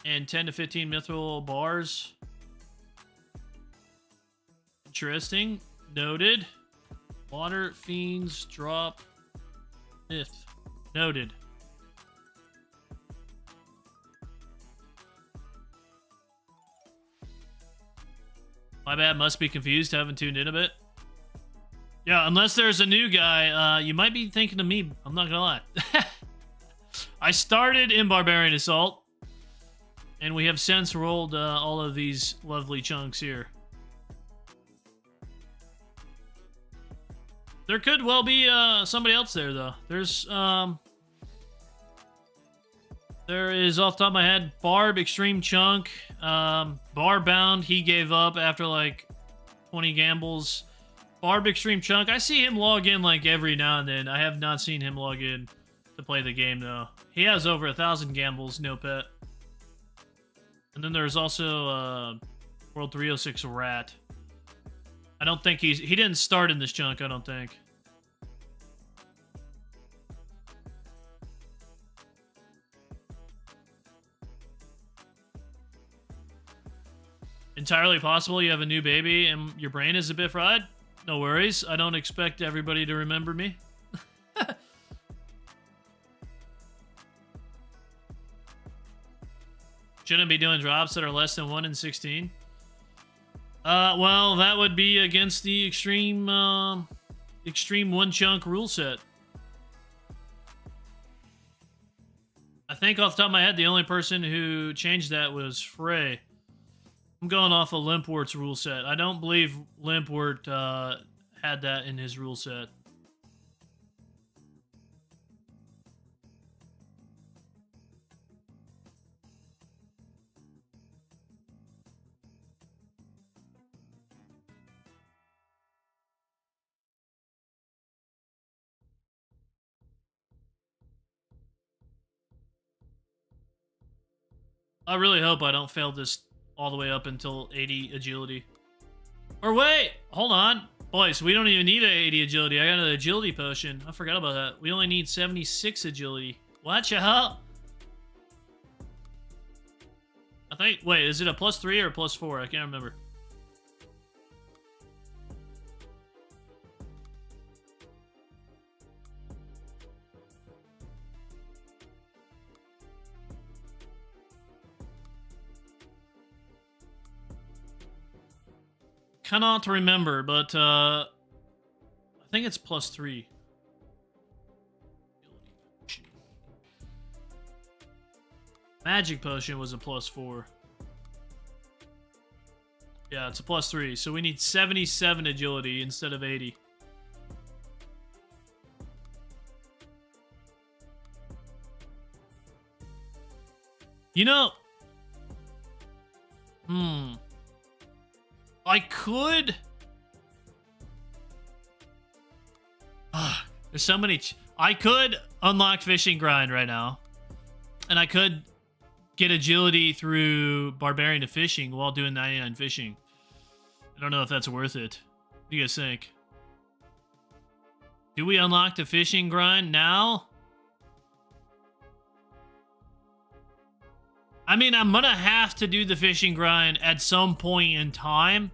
And 10 to 15 Mithril Bars. Interesting. Noted. Water Fiends drop myth. Noted. My bad, must be confused, haven't tuned in a bit. Yeah, unless there's a new guy, you might be thinking of me. I'm not gonna lie. I started in Barbarian Assault, and we have since rolled all of these lovely chunks here. There could well be somebody else there, though. There is, off the top of my head, Barb Extreme Chunk. Barbound, he gave up after like 20 gambles. Barb Extreme Chunk, I see him log in like every now and then. I have not seen him log in to play the game, though. He has over 1,000 gambles, no pet. And then there's also World 306 Rat. I don't think he didn't start in this chunk, I don't think. Entirely possible you have a new baby and your brain is a bit fried. No worries. I don't expect everybody to remember me. Shouldn't be doing drops that are less than 1 in 16. Well, that would be against the extreme OneChunk rule set. I think off the top of my head, the only person who changed that was Frey. I'm going off of Limpwort's rule set. I don't believe Limpwort had that in his rule set. I really hope I don't fail this all the way up until 80 agility. Or wait, hold on. Boys, we don't even need an 80 agility. I got an agility potion. I forgot about that. We only need 76 agility. Watch out. I think, wait, is it a +3 or a +4? I can't remember. Cannot remember, but I think it's +3. Magic potion was a +4. Yeah, it's a +3, so we need 77 agility instead of 80. You know, I could. There's so many. I could unlock fishing grind right now, and I could get agility through barbarian to fishing while doing 99 fishing. I don't know if that's worth it. What do you guys think? Do we unlock the fishing grind now? I mean, I'm gonna have to do the fishing grind at some point in time.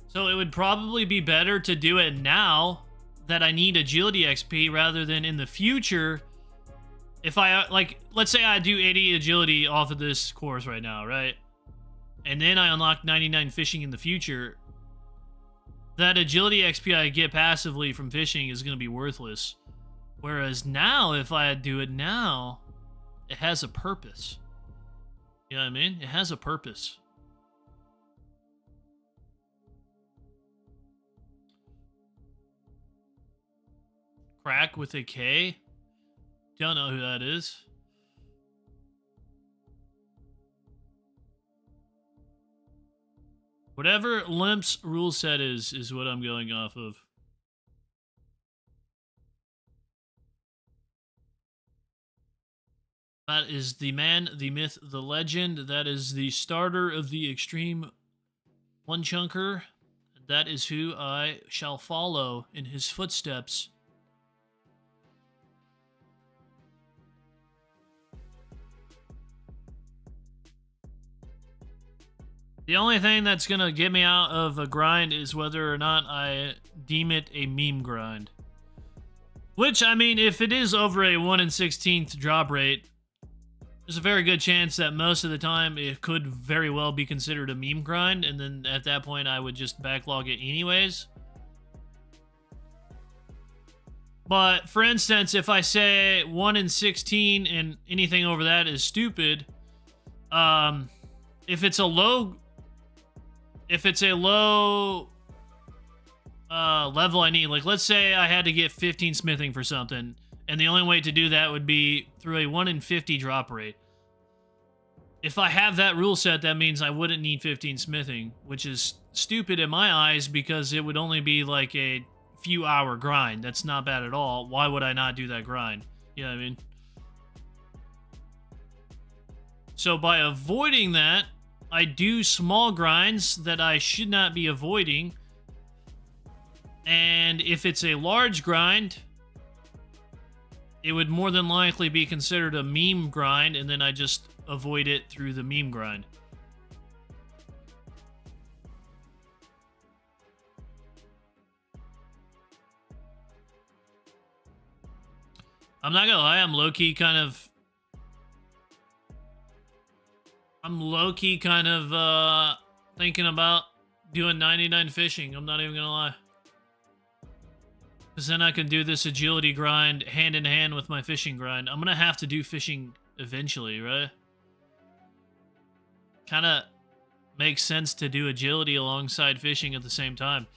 So it would probably be better to do it now that I need agility XP rather than in the future. If I, like, let's say I do 80 agility off of this course right now, right? And then I unlock 99 fishing in the future. That agility XP I get passively from fishing is going to be worthless. Whereas now, if I do it now, it has a purpose. You know what I mean? It has a purpose. Crack with a K? Don't know who that is. Whatever Limp's rule set is what I'm going off of. That is the man, the myth, the legend. That is the starter of the extreme OneChunker. That is who I shall follow in his footsteps. The only thing that's going to get me out of a grind is whether or not I deem it a meme grind. Which, I mean, if it is over a 1 in 16th drop rate, there's a very good chance that most of the time it could very well be considered a meme grind, and then at that point I would just backlog it anyways. But, for instance, if I say 1 in 16 and anything over that is stupid, if it's a low level I need, like let's say I had to get 15 smithing for something, and the only way to do that would be through a 1 in 50 drop rate. If I have that rule set, that means I wouldn't need 15 smithing, which is stupid in my eyes because it would only be like a few hour grind. That's not bad at all. Why would I not do that grind? You know what I mean? So by avoiding that, I do small grinds that I should not be avoiding. And if it's a large grind, it would more than likely be considered a meme grind, and then I just avoid it through the meme grind. I'm not gonna lie, I'm low-key kind of thinking about doing 99 fishing. I'm not even gonna lie. Because then I can do this agility grind hand in hand with my fishing grind. I'm gonna have to do fishing eventually, right? Kind of makes sense to do agility alongside fishing at the same time.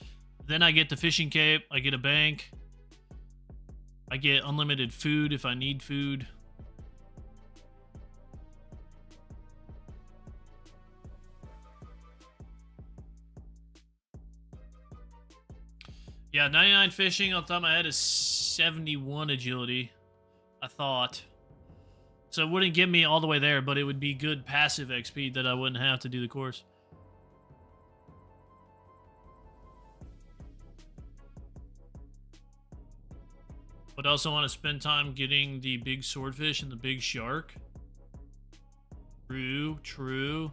Then I get the fishing cape, I get a bank, I get unlimited food if I need food. Yeah, 99 fishing on top of my head is 71 agility, I thought. So it wouldn't get me all the way there, but it would be good passive XP that I wouldn't have to do the course. But I also want to spend time getting the big swordfish and the big shark. True, true.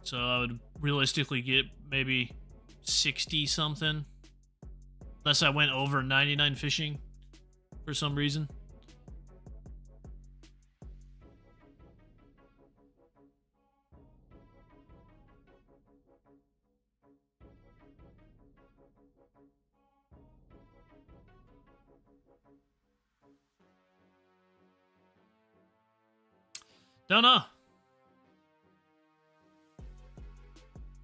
So I would realistically get maybe 60 something. Unless I went over 99 fishing for some reason. Don't know.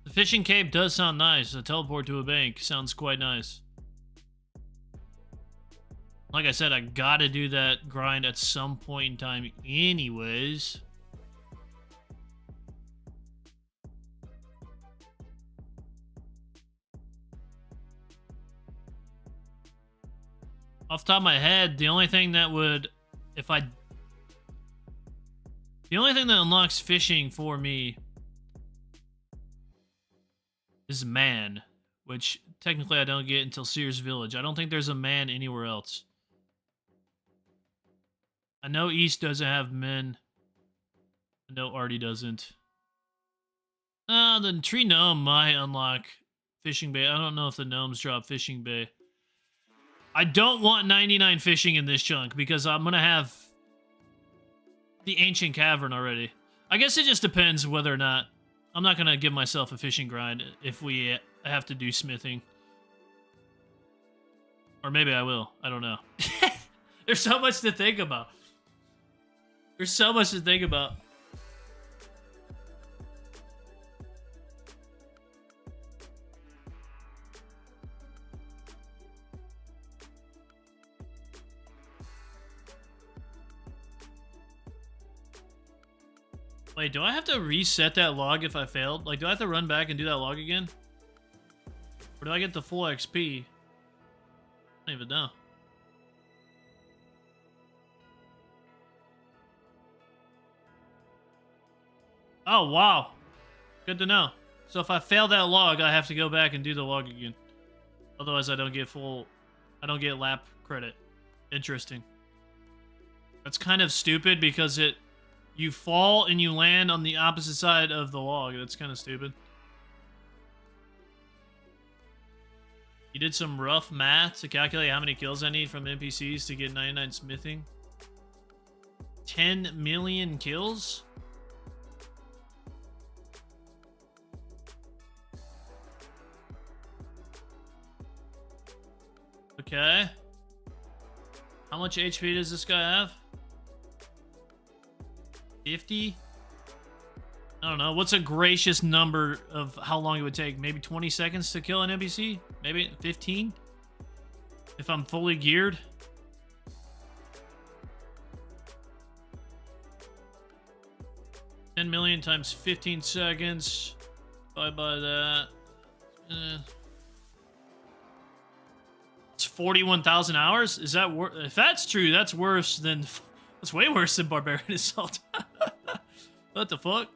The fishing cape does sound nice. A teleport to a bank sounds quite nice. Like I said, I gotta do that grind at some point in time anyways. Off the top of my head, the only thing that would... The only thing that unlocks fishing for me is man, which technically I don't get until Sears Village. I don't think there's a man anywhere else. I know East doesn't have men. I know Artie doesn't. The tree gnome might unlock fishing bay. I don't know if the gnomes drop fishing bay. I don't want 99 fishing in this chunk because I'm going to have the ancient cavern already. I guess it just depends whether or not... I'm not going to give myself a fishing grind if we have to do smithing. Or maybe I will. I don't know. There's so much to think about. There's so much to think about. Wait, do I have to reset that log if I failed? Like, do I have to run back and do that log again? Or do I get the full XP? I don't even know. Oh, wow. Good to know. So if I fail that log, I have to go back and do the log again. Otherwise, I don't get lap credit. Interesting. That's kind of stupid because you fall and you land on the opposite side of the log. That's kind of stupid. You did some rough math to calculate how many kills I need from NPCs to get 99 smithing. 10 million kills? Okay. How much HP does this guy have? 50? I don't know. What's a gracious number of how long it would take? Maybe 20 seconds to kill an NPC? Maybe 15? If I'm fully geared? $10 million times 15 seconds. Divided by that. It's 41,000 hours? Is that if that's true, that's worse than... That's way worse than Barbarian Assault. What the fuck?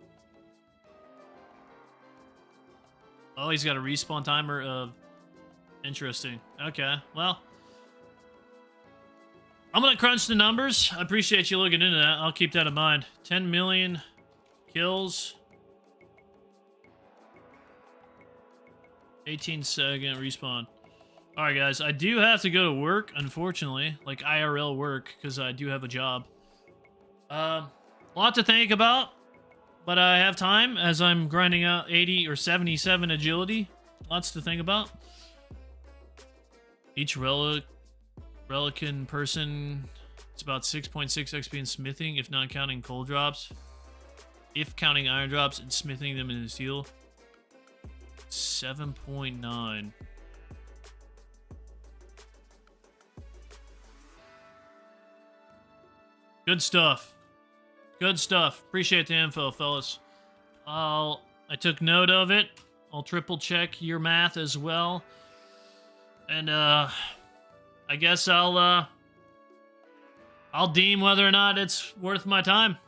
Oh, he's got a respawn timer of... Interesting. Okay, well. I'm gonna crunch the numbers. I appreciate you looking into that. I'll keep that in mind. 10 million kills. 18-second respawn. Alright, guys. I do have to go to work, unfortunately. Like, IRL work, because I do have a job. A lot to think about, but I have time as I'm grinding out 80 or 77 agility. Lots to think about. Each Rellekka person, it's about 6.6 XP in smithing, if not counting coal drops. If counting iron drops and smithing them into steel, 7.9. Good stuff. Good stuff. Appreciate the info, fellas. I took note of it. I'll triple check your math as well. And I guess I'll I'll deem whether or not it's worth my time.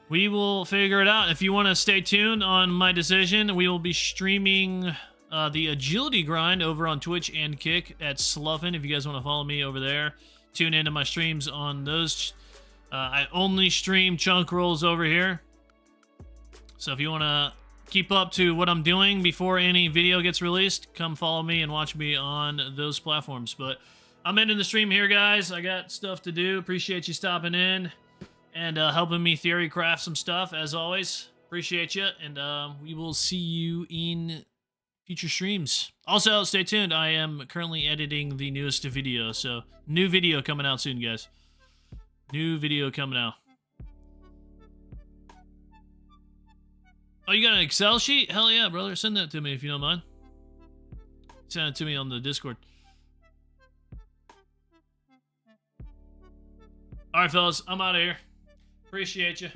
We will figure it out. If you want to stay tuned on my decision, we will be streaming the agility grind over on Twitch and Kick at Sluffin. If you guys want to follow me over there, tune into my streams on those. I only stream chunk rolls over here. So if you want to keep up to what I'm doing before any video gets released, come follow me and watch me on those platforms. But I'm ending the stream here, guys. I got stuff to do. Appreciate you stopping in and helping me theory craft some stuff, as always. Appreciate you, and we will see you in future streams. Also, stay tuned. I am currently editing the newest video, so new video coming out soon, guys. New video coming out. Oh, you got an Excel sheet? Hell yeah, brother. Send that to me if you don't mind. Send it to me on the Discord. All right, fellas. I'm out of here. Appreciate you.